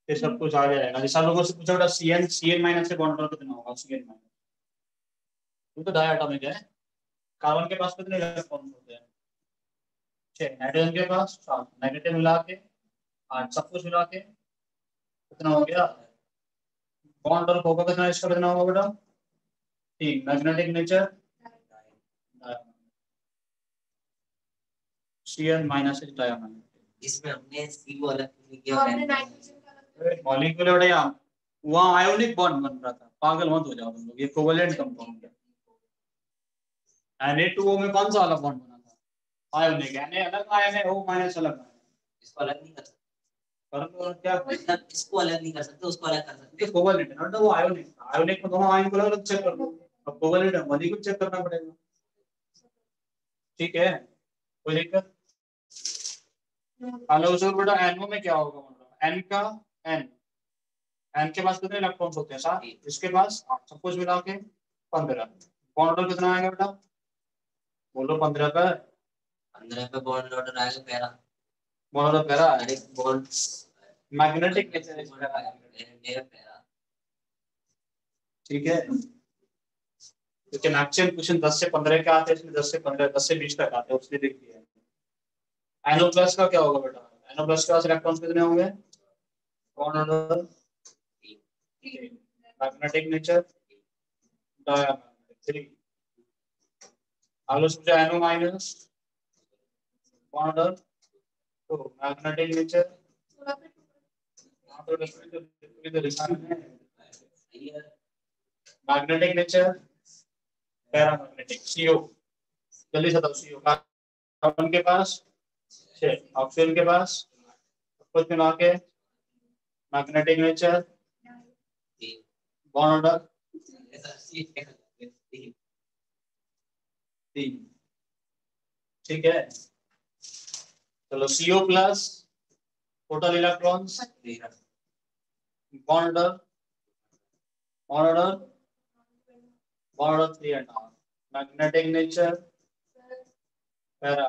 E: फिर सब कुछ आ जाएगा। जैसा लोगों से पूछा बेटा Cn- से बॉन्ड कितना होगा, Cn-, वो तो डायटोमिक है। कार्बन के पास कितने इलेक्ट्रॉन होते हैं, 6, नाइट्रोजन के पास 7, नेगेटिव मिला के 8, सब कुछ मिला के कितना हो गया। बॉन्ड और होगा कितना, इसका कितना होगा बेटा 3, magnetic nature Cn- is diamagnetic.
C: इसमें हमने सी को अलग नहीं किया और N को
E: मॉलिक्यूल बेटा यहाँ वहाँ आयोनिक बॉन्ड बन रहा था, पागल मत हो जाओ तुम लोग, ये कोवेलेंट कंपाउंड है। Na2O में कौन सा वाला बॉन्ड बना था, आयोनिक, Na अलग आयन है, O- अलग आयन है।
C: इसको अलग नहीं कर सकते,
E: और क्या
C: मतलब इसको अलग नहीं कर सकते, उसको अलग कर सकते।
E: तो कोवेलेंट है ना, वो आयोनिक, आयोनिक में दोनों आयन को अलग चेक कर लो, अब कोवेलेंट है मॉलिक्यूल चेक करना पड़ेगा। ठीक है कोई दिक्कत। हेलो सर बेटा NO में क्या होगा, मतलब N का N के पास कितने इलेक्ट्रॉन्स होते हैं, 7, इसके पास 8, सब कुछ मिला के 15। बॉन्ड कितना आएगा बेटा, बोलो 15 का
C: 15 पे बॉन्ड ऑर्डर आएगा पैरा,
E: बॉन्ड ऑर्डर पैरा है,
C: एक बॉन्ड
E: मैग्नेटिक नेचर है पैरा,
C: पैरा।
E: ठीक है। क्योंकि मैक्सिमम क्वेश्चन 10 से 15 के आते हैं, इसमें 10 से 15, 10 से 20 तक आते हैं, उसने लिख दिया है। NO प्लस का क्या होगा बेटा? NO प्लस के पास इलेक्ट्रॉन कितने होंगे? Bond order magnetic nature diamagnetic 3। आगे सोचा NO माइनस बॉन्ड ऑर्डर तो magnetic nature magnetic nature paramagnetic CO। जल्दी से बताओ CO। कार्बन के पास 6, ऑक्सीजन के पास कुछ मिला के मैग्नेटिक नेचर बॉन्ड ऑर्डर 3। ठीक है, चलो CO plus total electrons bond order 3 and half magnetic nature para.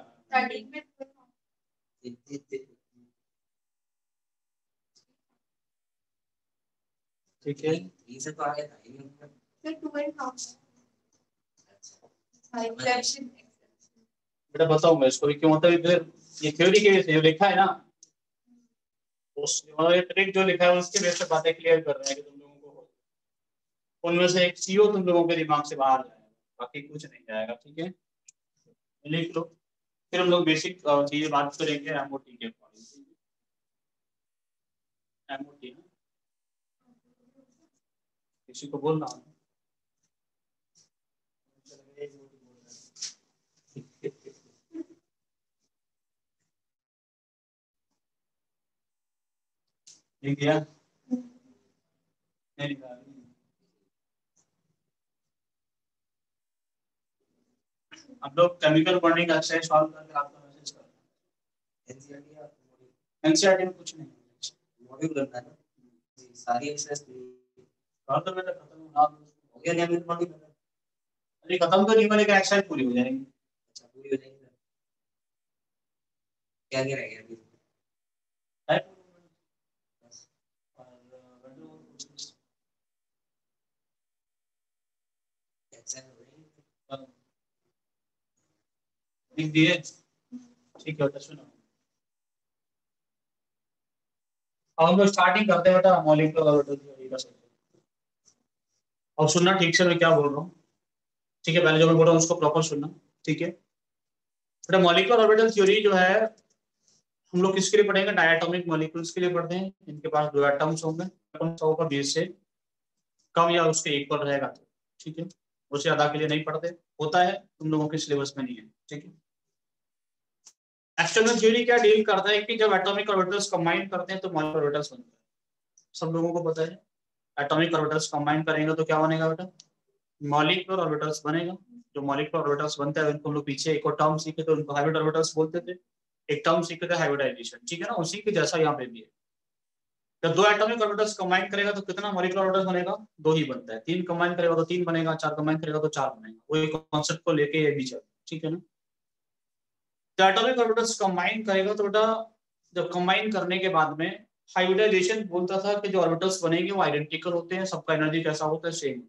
E: ठीक है,
C: इसे तो आगे था ही नहीं।
D: फिर 2.5
E: बेटा बताऊंगा इसको भी क्यों, मतलब इधर ये थ्योरी के जो लिखा है ना, उस ये ट्रिक जो लिखा है उसके बेस पे बातें क्लियर कर रहे हैं कि तुम लोगों को उनमें से एक CO तुम लोगों के दिमाग से बाहर जाएगा, बाकी कुछ नहीं जाएगा। ठीक है, लिख लो, फिर हम लोग बेसिक चीजें बात करेंगे MOT के अकॉर्डिंग। MOT ना किसी को बोलना लिख दिया नहीं लिखा? हम लोग केमिकल बॉन्डिंग एक्सरसाइज सॉल्व करके आपको मैसेज करना है। एनसीईआरटी में कुछ नहीं
C: मॉड्यूल करना है ना, सारी एक्सरसाइज
E: तो बेटा खत्म ना
C: हो गया नहीं, अभी मॉड्यूल करना है।
E: अरे खत्म तो नहीं होने का, एक्सरसाइज पूरी हो जाएगी।
C: अच्छा पूरी हो जाएगी, क्या क्या रह गया अभी?
E: लिख दिए? ठीक है, सुनो अब हम लोग स्टार्टिंग करते हैं बेटा मॉलिक्यूलर ऑर्बिटल थ्योरी का। और सुनना ठीक से मैं क्या बोल रहा हूँ, ठीक है? पहले जो मैं बोल रहा हूँ उसको प्रॉपर सुनना, ठीक है बेटा? मॉलिक्यूलर ऑर्बिटल थ्योरी जो है हम लोग किसके लिए पढ़ेंगे? डायटोमिक मॉलिक्यूल्स के लिए पढ़ते हैं, इनके पास 2 एटम्स होंगे, 100 का बेस से कम या उसके इक्वल रहेगा तो ठीक है, उससे ज्यादा के लिए नहीं पढ़ते, होता है तुम लोगों के सिलेबस में नहीं है। ठीक है, एक्सटर्नल थ्योरी क्या डील करता है कि जब एटॉमिक ऑर्बिटल्स कंबाइन करते हैं तो मॉलिक्यूलर ऑर्बिटल्स बनते हैं, सब लोगों को पता है। एटॉमिक ऑर्बिटल्स कंबाइन करेंगे तो क्या बनेगा बेटा? मॉलिक्यूलर ऑर्बिटल्स बनेगा। जो मॉलिक्यूलर ऑर्बिटल्स बनते हैं उनको हम लोग पीछे एक और टर्म सीखे थे, उनको हाइब्रिड ऑर्बिटल्स बोलते थे। एक टर्म सीखे थे हाइब्रिडाइजेशन, ठीक है ना? उसी के जैसा यहाँ पे भी है। जब 2 एटॉमिक ऑर्बिटल्स कंबाइन करेगा तो कितना मॉलिक्यूलर ऑर्बिटल्स बनेगा? 2 ही बनता है। 3 कंबाइन करेगा तो 3 बनेगा, 4 कंबाइन करेगा तो 4 बनेगा। वो एक कॉन्सेप्ट को लेके ये भी चल, ठीक है ना? तो एटॉमिक ऑर्बिटल्स कंबाइन करेगा तो बेटा जब कंबाइन करने के बाद में हाइब्रिडाइजेशन बोलता था कि जो ऑर्बिटल्स बनेंगे वो आइडेंटिकल होते हैं, सबका एनर्जी कैसा होता है? सेम,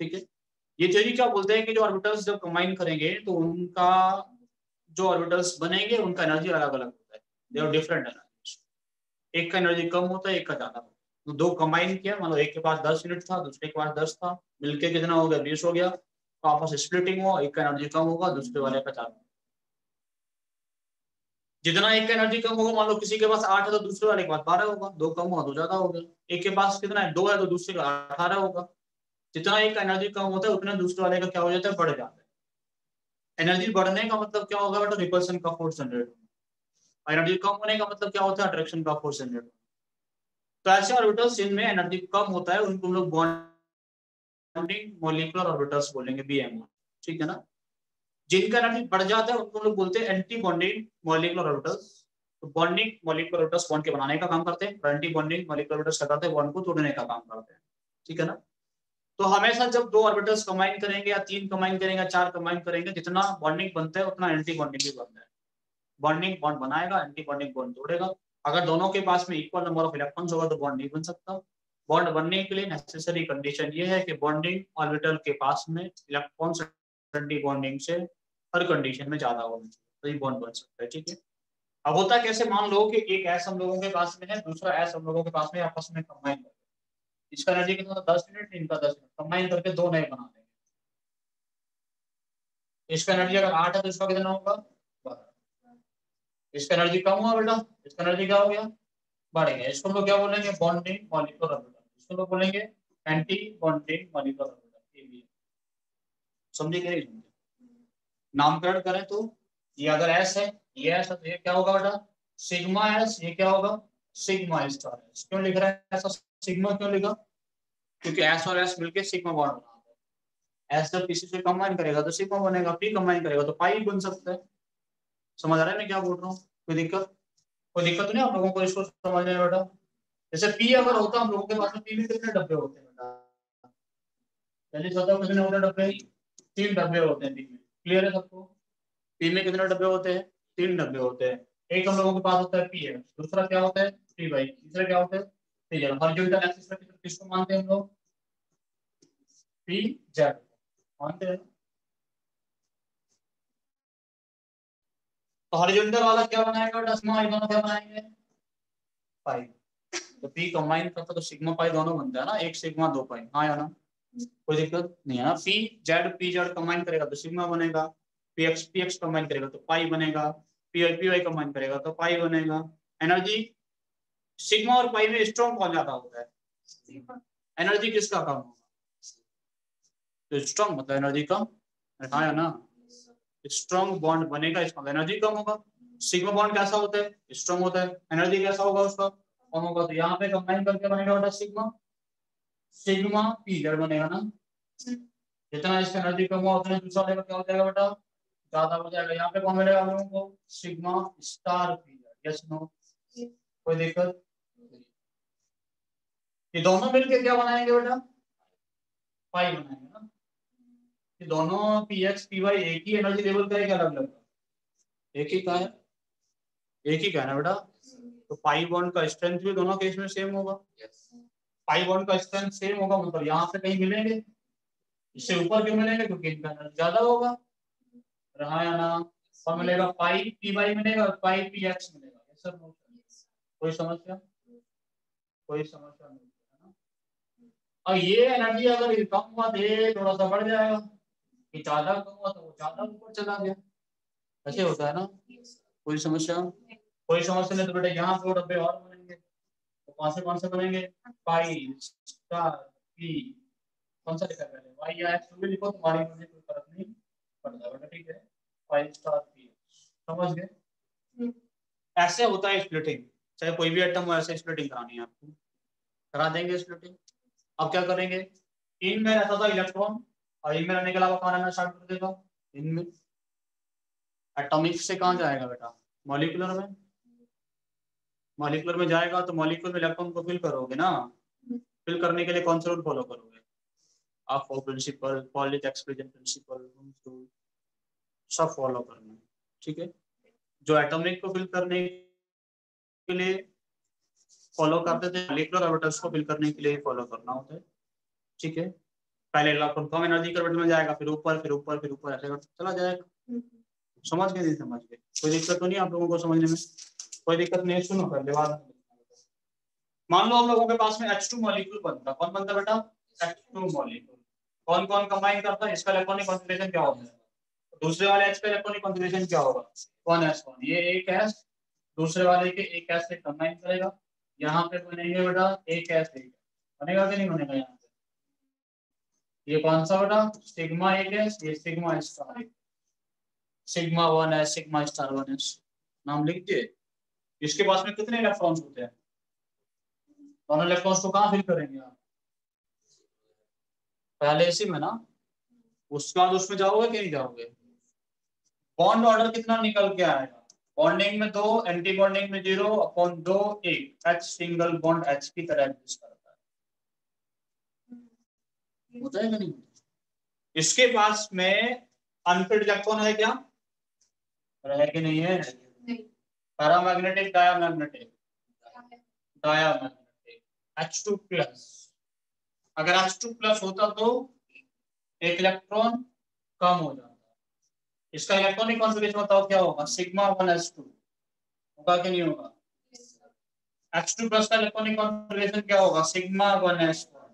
E: ठीक है। ये थ्योरी क्या बोलते हैं कि जो ऑर्बिटल्स जब कंबाइन करेंगे तो उनका जो ऑर्बिटल्स बनेंगे उनका एनर्जी अलग अलग होता है, दे आर डिफरेंट एनर्जी। एक का एनर्जी कम होता है, एक का ज्यादा होता है। तो 2 कंबाइन किया, मतलब एक के पास 10 यूनिट था, दूसरे के पास 10 था, मिलके कितना हो गया? 20 हो गया। तो आपस स्प्लिटिंग हुआ, एक का एनर्जी कम होगा, दूसरे वाले का 4। जितना एक का एनर्जी कम होगा, मान लो किसी के पास 8 है तो दूसरे वाले के पास 12 होगा, 2 कम होगा तो ज्यादा होगा। एक के पास कितना है? 2 है तो दूसरे का 18 होगा। जितना एक का एनर्जी कम होता है उतना दूसरे वाले का क्या हो जाता है? बढ़ जाता है। एनर्जी बढ़ने का मतलब क्या होगा बेटा? रिपल्सन का फोर्स जनरेट होगा। एनर्जी कम होने का मतलब क्या होता है? अट्रैक्शन का फोर्स जनरेट होगा। तो ऐसे ऑर्बिटल्स जिनमें एनर्जी कम होता है उनको हम लोग बॉन्डिंग मॉलिक्यूलर ऑर्बिटल्स बोलेंगे, BMO, ठीक है ना? जिनका एनर्जी बढ़ जाता है उनको हम लोग बोलते हैं एंटी बॉन्डिंग मॉलिक्यूलर ऑर्बिटल्स। तो बॉन्डिंग मॉलिक्यूलर ऑर्बिटल्स बॉन्ड के बनाने का काम करते हैं, एंटी बॉन्डिंग मॉलिक्यूलर ऑर्बिटल्स क्या करते हैं? बॉन्ड को तोड़ने का काम करते हैं, ठीक है ना? तो हमेशा जब 2 ऑर्बिटल्स कंबाइन करेंगे या 3 कंबाइन करेंगे या 4 कंबाइन करेंगे, जितना बॉन्डिंग बनता है उतना एंटी बॉन्डिंग भी बनता है। बॉन्डिंग बॉन्ड बनाएगा, एंटी बॉन्डिंग बॉन्ड तोड़ेगा। अगर दोनों के पास में इक्वल नंबर ऑफ इलेक्ट्रॉन्स होगा तो बॉन्ड नहीं बन सकता। बॉन्ड बनने के लिए नेसेसरी कंडीशन ये है कि बॉन्डिंग ऑर्बिटल के पास में इलेक्ट्रॉन्स एंटी बॉन्डिंग से हर कंडीशन में ज्यादा होना चाहिए, तो ये बॉन्ड बन सकता है। ठीक है, अब होता कैसे, मान लो कि एक एस हम लोगों के पास में है, दूसरा एस हम लोगों के पास में, आपस में कंबाइन करके इसका एनर्जी कितना था 10 यूनिट, इनका 10 यूनिट, कंबाइन करके दो नए बना देंगे। इसका एनर्जी अगर 8 है तो इसका कितना होगा 12। इसका एनर्जी कम हुआ बेटा, इसका एनर्जी क्या हो गया बढ़ गया। इसको हम लोग क्या बोलेंगे बॉन्डिंग मॉलिक्यूलर ऑर्बिटल, इसको लोग बोलेंगे एंटी बॉन्डिंग मॉलिक्यूलर ऑर्बिटल। समझे कि नहीं समझे? नामकरण करें तो ये अगर एस है, ये एस है तो ये क्या होगा बेटा सिग्मा एस, ये क्या होगा सिग्मा स्टार एस। क्यों लिख रहा है ऐसा सिग्मा, क्यों लिखा, क्योंकि एस और एस मिलके सिग्मा बॉन्ड बनाते हैं। एस जब किसी से कंबाइन करेगा तो सिग्मा बनेगा, पी कंबाइन करेगा तो पाई बन सकता है। समझ आ रहा है मैं क्या बोल रहा हूँ? कोई दिक्कत तो नहीं आप लोगों को इसको समझने में बेटा? जैसे पी अगर होता हम लोगों के पास में, पी में कितने डब्बे होते हैं बेटा? पहले बताओ कितने होते हैं डब्बे? 3 डब्बे होते हैं पी में। क्लियर है सबको? पी में कितने डब्बे होते हैं? 3 डब्बे होते हैं। एक हम लोगों के पास होता है पी है, दूसरा क्या होता है पी वाई, तीसरा क्या होता है पी जेड। हॉरिजॉन्टल एक्सिस पे किसको मानते हैं हम लोग? पी जेड मानते हैं। तो हॉरिजॉन्टल वाला क्या बनाएगा बेटा सिग्मा, दोनों क्या बनाएंगे पाई। तो पी कंबाइन करता तो सिग्मा पाई दोनों बनता है ना, एक सिग्मा 2 पाई, हाँ या ना? कोई दिक्कत नहीं है ना? पी जेड कंबाइन करेगा तो सिग्मा बनेगा, पी एक्स कंबाइन करेगा तो पाई बनेगा, पी वाई कंबाइन करेगा तो पाई बनेगा। एनर्जी सिग्मा और पाई में स्ट्रॉन्ग कौन ज्यादा होता है? एनर्जी किसका कम होगा? तो स्ट्रॉन्ग मतलब एनर्जी कम, हाँ या ना? स्ट्रॉन्ग बॉन्ड बनेगा इसका एनर्जी कम होगा। सिग्मा बॉन्ड कैसा होता है? स्ट्रॉन्ग होता है, एनर्जी कैसा होगा उसका कम होगा। तो यहाँ पे कंबाइन करके बनेगा बेटा सिग्मा, सिग्मा पी जेड बनेगा ना। जितना इसका एनर्जी कम हुआ उतना दूसरा लेवल क्या हो जाएगा बेटा ज्यादा हो जाएगा। यहाँ पे कौन मिलेगा हम लोगों को sigma star P Z, yes no? कोई दिक्कत? ये दोनों मिलके क्या बनाएंगे बेटा पाई बनाएंगे ना। ये दोनों पी एक्स पी वाई एक ही एनर्जी लेवल का है क्या अलग अलग? एक ही का है, एक ही का है ना बेटा। तो पाई बॉन्ड का स्ट्रेंथ भी दोनों केस में सेम होगा। पाई बॉन्ड का स्ट्रेंथ सेम होगा मतलब यहाँ पे कहीं मिलेंगे, इससे ऊपर क्यों मिलेंगे क्योंकि इनका एनर्जी ज्यादा होगा, रहा या ना? और मिलेगा पाई पी वाई मिलेगा और पाई पी एक्स मिलेगा। ये सब कोई समस्या, कोई समस्या नहीं है ना। और ये एनर्जी अगर कम हुआ तो ये थोड़ा सा बढ़ जाएगा, कि ज्यादा कम हुआ तो वो ज्यादा ऊपर चला गया, ऐसे होता है ना। कोई समस्या, कोई समस्या नहीं। तो बेटा यहाँ 2 डब्बे और बनेंगे, तो कौन से बनेंगे पाई स्टार पी, कौन सा लिखा पहले वाई या एक्स भी लिखो, तुम्हारी मुझे कोई फर्क नहीं पड़ता बेटा। ठीक है पाई स्टार पी, समझ गए? ऐसे होता है स्प्लिटिंग, चाहे कोई भी एटम हो ऐसे स्प्लिटिंग करानी है आपको, करा देंगे स्प्लिटिंग। अब क्या करेंगे, इनमें रहता था इलेक्ट्रॉन और इनमें रहने के अलावा कहाँ रहना स्टार्ट कर देगा इनमें। एटॉमिक से कहाँ जाएगा बेटा मॉलिक्यूलर में, मॉलिक्यूलर में जाएगा तो मॉलिक्यूल में इलेक्ट्रॉन को फिल करोगे ना। फिल करने के लिए कौन सा रूल फॉलो करोगे आप? प्रिंसिपल, पॉलिश एक्सक्लूजन प्रिंसिपल, सब फॉलो करना है। ठीक है, जो एटॉमिक को फिल करने के लिए फॉलो करते थे मॉलिक्यूलर ऑर्बिटल्स को फिल करने के लिए फॉलो करना होता है। ठीक है, पहले इलेक्ट्रॉन कम एनर्जी के ऑर्बिटल में जाएगा, फिर ऊपर फिर ऊपर फिर ऊपर ऐसे चला जाएगा। समझ गए नहीं समझ गए? कोई दिक्कत तो नहीं आप लोगों को समझने में? कोई दिक्कत नहीं, सुनो पहले बात। मान लो हम लोगों के पास में H2 मॉलिक्यूल बनता, कौन बनता बेटा H2 मॉलिक्यूल। कौन कौन कंबाइन करता है, इसका इलेक्ट्रॉनिक कॉन्फ़िगरेशन क्या होता है, दूसरे वाले H का इलेक्ट्रॉनिक कॉन्फ़िगरेशन क्या होगा 1s1, ये एक S दूसरे वाले के एक S से कंबाइन करेगा, यहाँ पे बनेंगे बेटा एक S एक बनेगा कि नहीं बनेगा? यहाँ पे ये कौन सा बेटा सिग्मा एक S, ये सिग्मा स्टार एक, sigma 1s sigma star 1s नाम लिख दिए। इसके पास में कितने इलेक्ट्रॉन्स होते हैं? दोनों इलेक्ट्रॉन्स को कहाँ फिल करेंगे आप? पहले इसी में ना, उसके बाद उसमें जाओगे कि नहीं जाओगे? बॉन्ड ऑर्डर कितना निकल के आएगा? बॉन्डिंग में 2, एंटी बॉन्डिंग में 0 upon 2 1, H single bond H की तरह एग्जिस्ट करता है, होता है कि नहीं? इसके पास में अनफिल्ड इलेक्ट्रॉन है क्या, है कि नहीं है?
D: नहीं
E: paramagnetic diamagnetic diamagnetic H2 plus. अगर H2 प्लस होता तो एक इलेक्ट्रॉन कम हो जाता। इसका इलेक्ट्रॉनिक कॉन्फ़िगरेशन बताओ क्या होगा, सिग्मा 1s2 होगा कि नहीं होगा। H2 प्लस का इलेक्ट्रॉनिक कॉन्फ़िगरेशन क्या होगा, सिग्मा 1s1।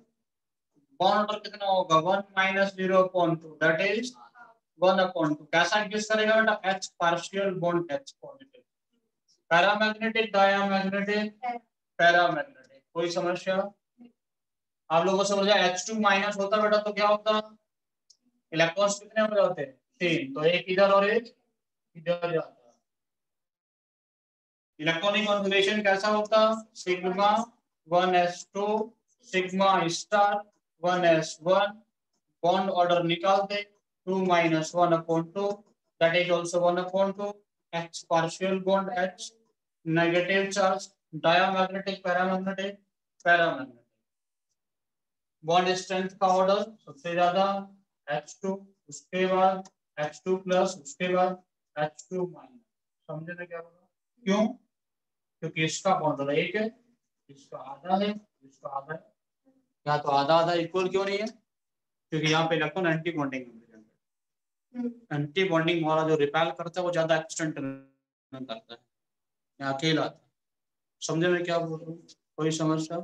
E: बॉन्ड नंबर कितना होगा 1 - 0.2 दैट इज 1/2। कैसा एग्जिस्ट करेगा बेटा, H partial bond H positive. Paramagnetic diamagnetic paramagnetic. कोई समस्या आप लोगों को समझ आया। H2 माइनस होता बेटा तो क्या होता, इलेक्ट्रॉन्स कितने हो जाते हैं 3, तो एक इधर और एक इधर जाता। इलेक्ट्रॉनिक कॉन्फ़िगरेशन कैसा होता, sigma 1s2 sigma star 1s1। Bond order निकालते 2 - 1/2 that is also 1/2। H partial bond H negative charge. Diamagnetic paramagnetic paramagnetic. Bond strength का ऑर्डर सबसे ज्यादा H2, उसके बाद H2 प्लस, उसके बाद H2 माइनस। समझे ना क्या बोला, क्यों, क्योंकि इसका बॉन्ड एक है, इसका आधा है, इसका आधा है। या तो आधा आधा इक्वल क्यों नहीं है, क्योंकि यहाँ पे electron anti bonding anti bonding वाला जो रिपेल करता है वो ज्यादा एक्सटेंट करता है, यहाँ अकेला था। समझे मैं क्या बोल रहा हूँ, कोई समस्या।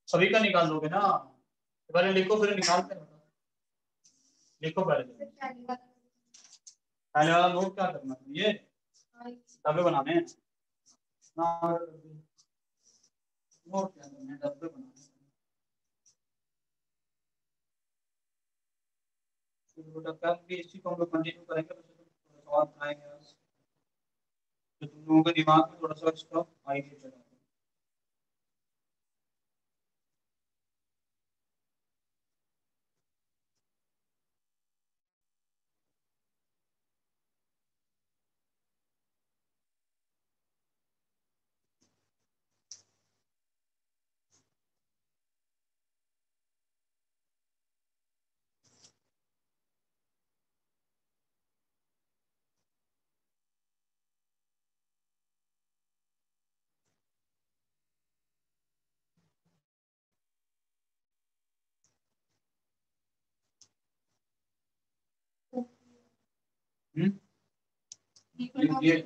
E: सभी का निकाल लोगे ना, पहले लिखो फिर निकालते हैं। लिखो पहले वाला नोट क्या करना है, ये डब्बे बनाने हैं नोट क्या करना है, डब्बे बनाने हैं। कल भी इसी को हम लोग कंटिन्यू करेंगे, सवाल बनाएंगे आज, तो तुम लोगों के दिमाग में थोड़ा सा इसका आइडिया चला। ये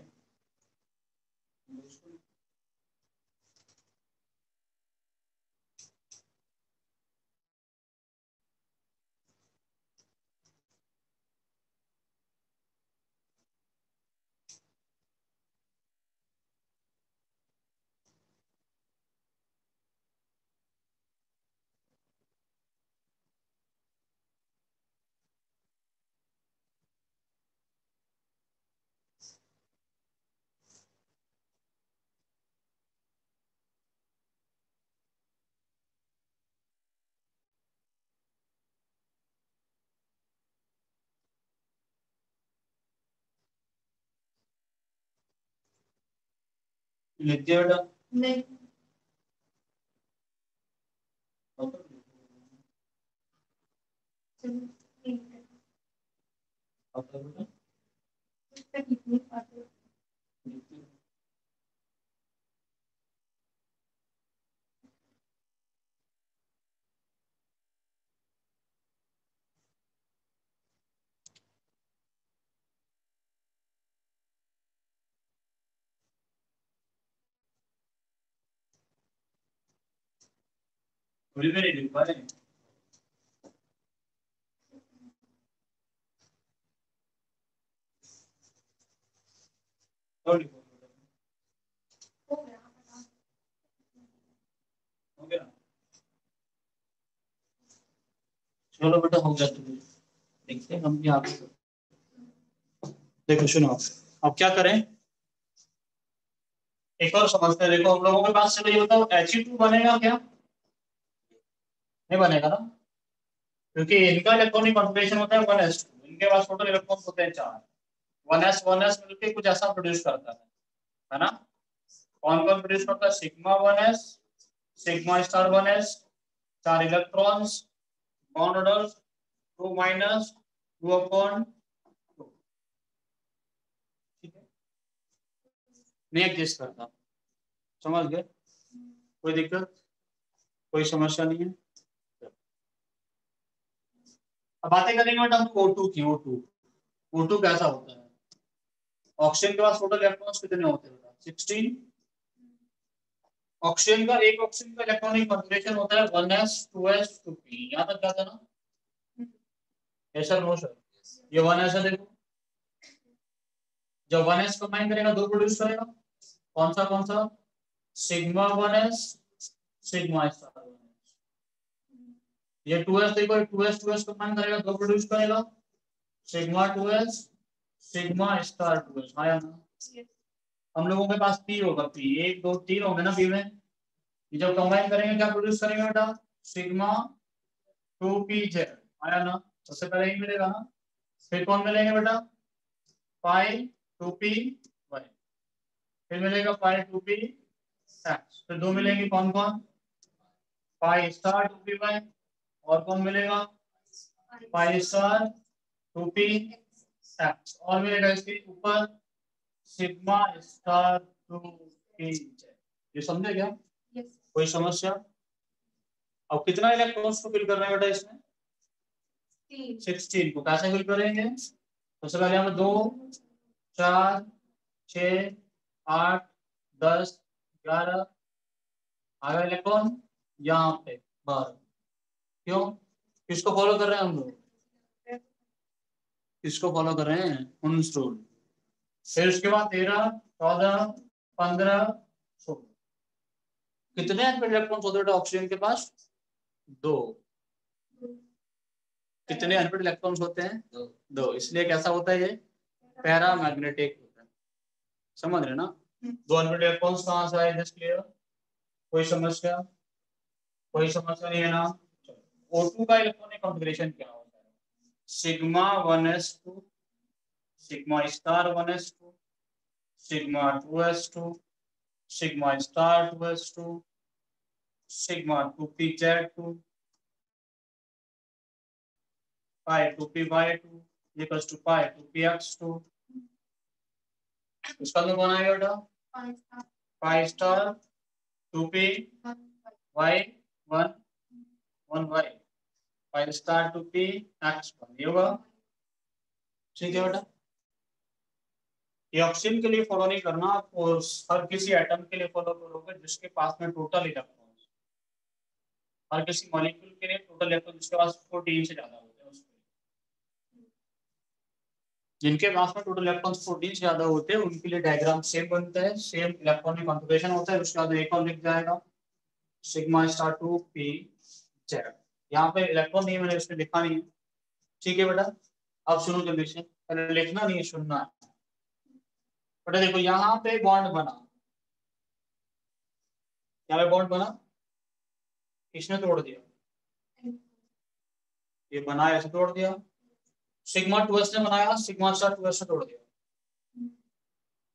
E: लिख दिया बेटा,
D: नहीं
E: थोड़ी देर लिख पा रहे और लिखो हो गया। चलो बेटा हो गया, तुम्हें देखते हैं हम भी आगे। देखो सुनो, अब क्या करें, एक और समझते हैं। देखो हम लोगों के पास चलो ये बताओ He2 बनेगा क्या, नहीं बनेगा ना, क्योंकि इनका इलेक्ट्रॉनिक कॉन्फ़िगरेशन होता है 1s2, इनके पास टोटल इलेक्ट्रॉन होते हैं 4। 1s मिलके कुछ ऐसा प्रोड्यूस करता है ना। कौन कौन प्रोड्यूस करता है, sigma 1s sigma star 1s, 4 electrons, bond order 2 - 2/2। ठीक है, नहीं एग्जिस्ट करता। समझ गए? कोई दिक्कत, कोई समस्या नहीं है। अब बातें करेंगे बेटा हम O2 की। O2 कैसा होता है? ऑक्सीजन के पास टोटल इलेक्ट्रॉन्स कितने होते हैं बेटा? 16। ऑक्सीजन का इलेक्ट्रॉनिक कॉन्फ़िगरेशन होता है 1s 2s 2p। यहाँ तक क्या था ना? ऐसा नो सर, ये 1s है। देखो जब 1s कंबाइन करेगा दो प्रोड्यूस करेगा। कौन सा? Sigma 1s sigma star 1s। ये 2s देखो, 2s कंबाइन करेगा दो प्रोड्यूस करेगा। Sigma 2s sigma star 2s आया ना? हम लोगों के पास p होगा, p 1 2 3 होंगे ना p में। ये जब कंबाइन करेंगे क्या प्रोड्यूस करेंगे बेटा? सिग्मा 2pz आया ना? सबसे पहले ही मिलेगा ना। फिर कौन मिलेंगे बेटा? पाई 2p y। फिर मिलेगा पाई 2p x। फिर दो मिलेंगे कौन? पाई स्टार 2p y। और कौन मिलेगा? पाई स्टार 2p x। और मिलेगा इसके ऊपर सिग्मा स्टार 2p z। ये समझे क्या? कोई समस्या? अब कितना इलेक्ट्रॉन्स को फिल कर रहे हैं बेटा इसमें? 16 को। कैसे फिल करेंगे? सबसे पहले हम 2 4 6 8 10 11 आगे इलेक्ट्रॉन यहाँ पे 12। क्यों? किसको फॉलो कर रहे हैं हम लोग? किसको फॉलो कर रहे हैं? Hund's rule. फिर उसके बाद 13 14 15 16। कितने इलेक्ट्रॉन्स होते हैं ऑक्सीजन के पास? 2। कितने अनपेड इलेक्ट्रॉन्स होते हैं? 2। इसलिए कैसा होता है ये? पैरामैग्नेटिक होता है। समझ रहे ना? 2 अनपेड इलेक्ट्रॉन्स कहां से आए? Just clear? कोई समस्या? कोई समस्या नहीं है ना? O2 का इलेक्ट्रॉनिक कॉन्फ़िगरेशन क्या होता है? Sigma 1s2 sigma star 1s2 sigma 2s2 sigma star 2s2 sigma 2pz2 pi 2py2 equals to pi 2px2। इसका तो कौन आएगा बेटा? Pi star 2p y 1 1y pi star 2p x1। ये होगा। ठीक है बेटा? ये ऑक्सीजन के लिए फॉलो नहीं करना, आपको हर किसी एटम के लिए फॉलो करोगे जिसके पास में टोटल इलेक्ट्रॉन्स। हर किसी मॉलिक्यूल के लिए टोटल इलेक्ट्रॉन जिसके पास 14 से ज्यादा होते हैं उसके लिए। जिनके पास में टोटल इलेक्ट्रॉन्स 14 से ज्यादा होते हैं उनके लिए डायग्राम सेम बनता है, सेम इलेक्ट्रॉनिक कॉन्फ़िगरेशन होता है। उसके बाद एक और लिख जाएगा सिग्मा स्टार 2pz। यहाँ पे इलेक्ट्रॉन नहीं, मैंने इसमें लिखा नहीं है। ठीक है बेटा? अब सुनो जल्दी से, पहले लिखना नहीं है, सुनना है। बेटा देखो यहाँ पे बॉन्ड बना, यहाँ पे बॉन्ड बना, किसने तोड़ दिया? ये बनाया, ऐसे तोड़ दिया। सिग्मा 2s ने बनाया, सिग्मा स्टार 2s ने तोड़ दिया।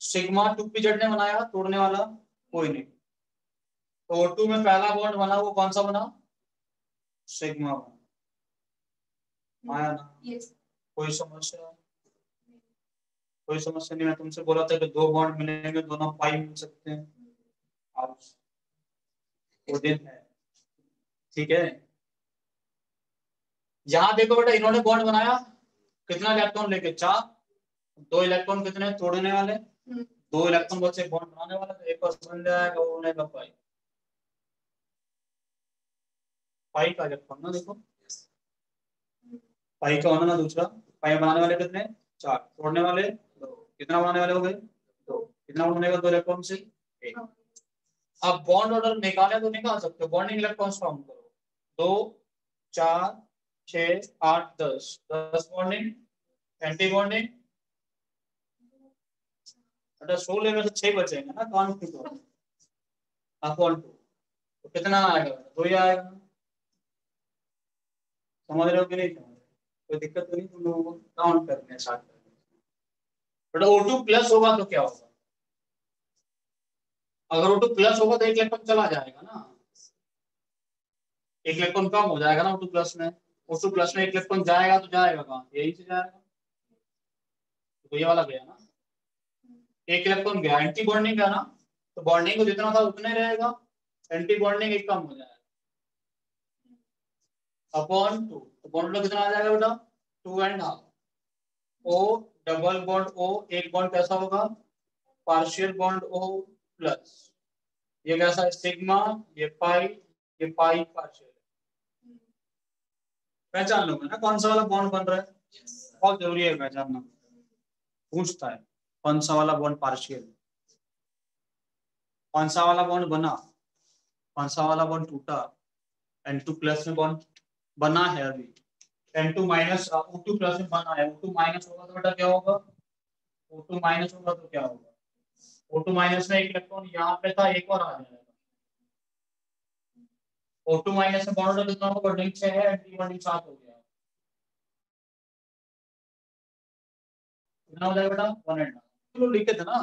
E: सिग्मा 2pz ने बनाया, तोड़ने वाला कोई नहीं। तो O2 में पहला बॉन्ड बना, वो कौन सा बना? सिग्मा बना। आया ना? कोई समस्या? कोई समस्या नहीं। मैं तुमसे बोला था कि 2 बॉन्ड मिलेंगे, दोनों पाई मिल सकते हैं। आप वो दिन है। ठीक है? यहां देखो बेटा, इन्होंने बॉन्ड बनाया, कितना इलेक्ट्रॉन लेके? 4। 2 इलेक्ट्रॉन कितने तोड़ने वाले? 2 इलेक्ट्रॉन बचे बॉन्ड बनाने वाला, तो एक और बन जाएगा, वो बनेगा पाई। पाई का इलेक्ट्रॉन ना, देखो पाई का होना ना दूसरा। पाई बनाने वाले कितने? 4, तोड़ने वाले 2। कितना बनाने वाले हो गए? 2। कितना बनेगा 2 इलेक्ट्रॉन से? 1। अब बॉन्ड ऑर्डर निकाले तो निकाल सकते हो, बॉन्डिंग इलेक्ट्रॉन्स काउंट करो। 2 4 6 8 10 10 बॉन्डिंग, एंटी बॉन्डिंग। अगर 16 में से 6 बचेंगे ना काउंट की, तो अपॉन 2 तो कितना आएगा? 2 ही आएगा। समझ रहे हो कि नहीं समझ रहे? कोई दिक्कत तो नहीं तुम लोगों को? काउंट करने स्टार्ट करने। बट O2 प्लस होगा तो क्या होगा? अगर O2 प्लस होगा तो एक इलेक्ट्रॉन चला जाएगा ना, एक इलेक्ट्रॉन कम हो जाएगा ना O2 प्लस में। O2 प्लस में एक इलेक्ट्रॉन जाएगा तो जाएगा कहाँ? यही से जाएगा। तो ये वाला गया ना। एक इलेक्ट्रॉन गया, एंटी बॉन्डिंग का ना, तो बॉन्डिंग को जितना था उतना ही रहेगा, एंटी बॉन्डिंग एक कम हो जाएगा अपॉन 2, तो बॉन्ड कितना आ जाएगा बेटा 2.5। ओ डबल बॉन्ड ओ, एक बॉन्ड कैसा होगा पार्शियल बॉन्ड ओ प्लस, ये कैसा है सिग्मा, ये पाई पार्शियल। पहचान लोगे ना कौन सा वाला बॉन्ड बन रहा है, बहुत जरूरी है पहचानना, पूछता है कौन सा वाला बॉन्ड पार्शियल, कौन सा वाला बॉन्ड बना, कौन सा वाला बॉन्ड टूटा, N2 प्लस में बॉन्ड बना है अभी, N2 माइनस O2 प्लस में बना है, O2 माइनस होगा तो बेटा क्या होगा, O2 माइनस होगा तो क्या होगा, O2 माइनस में एक इलेक्ट्रॉन यहाँ पे था, एक और आ जाएगा, O2 माइनस में बॉन्ड कितना होगा, बॉन्डिंग 6 है, एंटी बॉन्डिंग 7 हो गया, कितना हो जाएगा बेटा 1.5, चलो लिखे थे ना,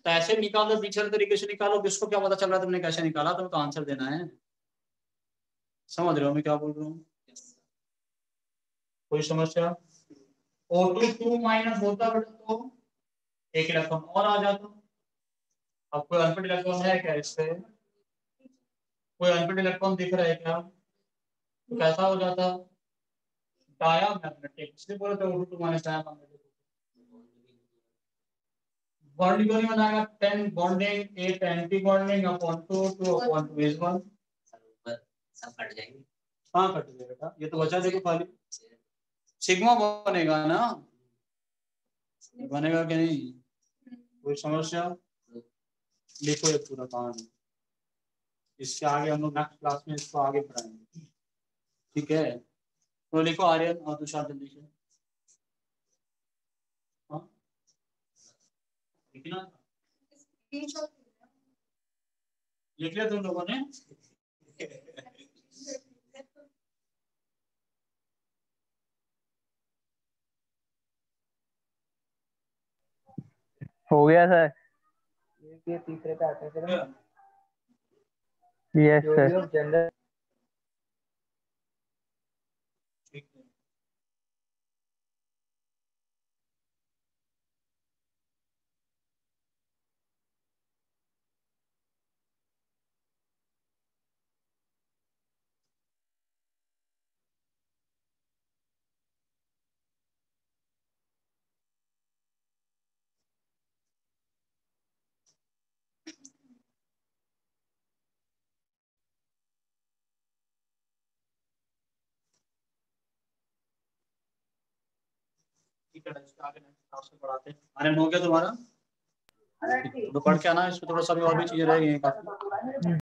E: तो ऐसे निकालो, पीछे तरीके से निकालो, किसको क्या पता चल रहा है तुमने कैसे निकाला, तुमको आंसर देना है, समझ रहे हो मैं क्या बोल रहा हूँ, कोई समस्या। O2 2 माइनस होता बेटा तो एक इलेक्ट्रॉन और आ जाता, अब कोई अनफिट इलेक्ट्रॉन है क्या इस पे, कोई अनफिट इलेक्ट्रॉन दिख रहा है क्या, तो कैसा हो जाता डायामैग्नेटिक, इसलिए बोले थे O2 माइनस डायामैग्नेटिक, बॉन्ड क्यों नहीं बनाएगा, 10 bonding 8 anti bonding upon 2 2 upon 2 is 1,
C: सब कट जाएंगे।
E: हाँ कट जाएगा बेटा, ये तो बचा देखो खाली, सिग्मा बनेगा ना, बनेगा कि नहीं, कोई समस्या, लिखो ये पूरा कहानी, इसके आगे हम लोग नेक्स्ट क्लास में इसको आगे पढ़ाएंगे, ठीक है, तो लिखो आर्यन और तुषार जल्दी से, हाँ लिखना, लिख लिया तुम लोगों ने,
A: हो गया सर, ये तीसरे पे आते हैं। Yes sir. जनरल
E: ठीक है। ठीक है, आगे नेक्स्ट क्लास में पढ़ाते हैं, आर्यन हो गया तुम्हारा, तो पढ़ के आना, इसमें थोड़ा सा भी और भी चीजें रह गई हैं काफी।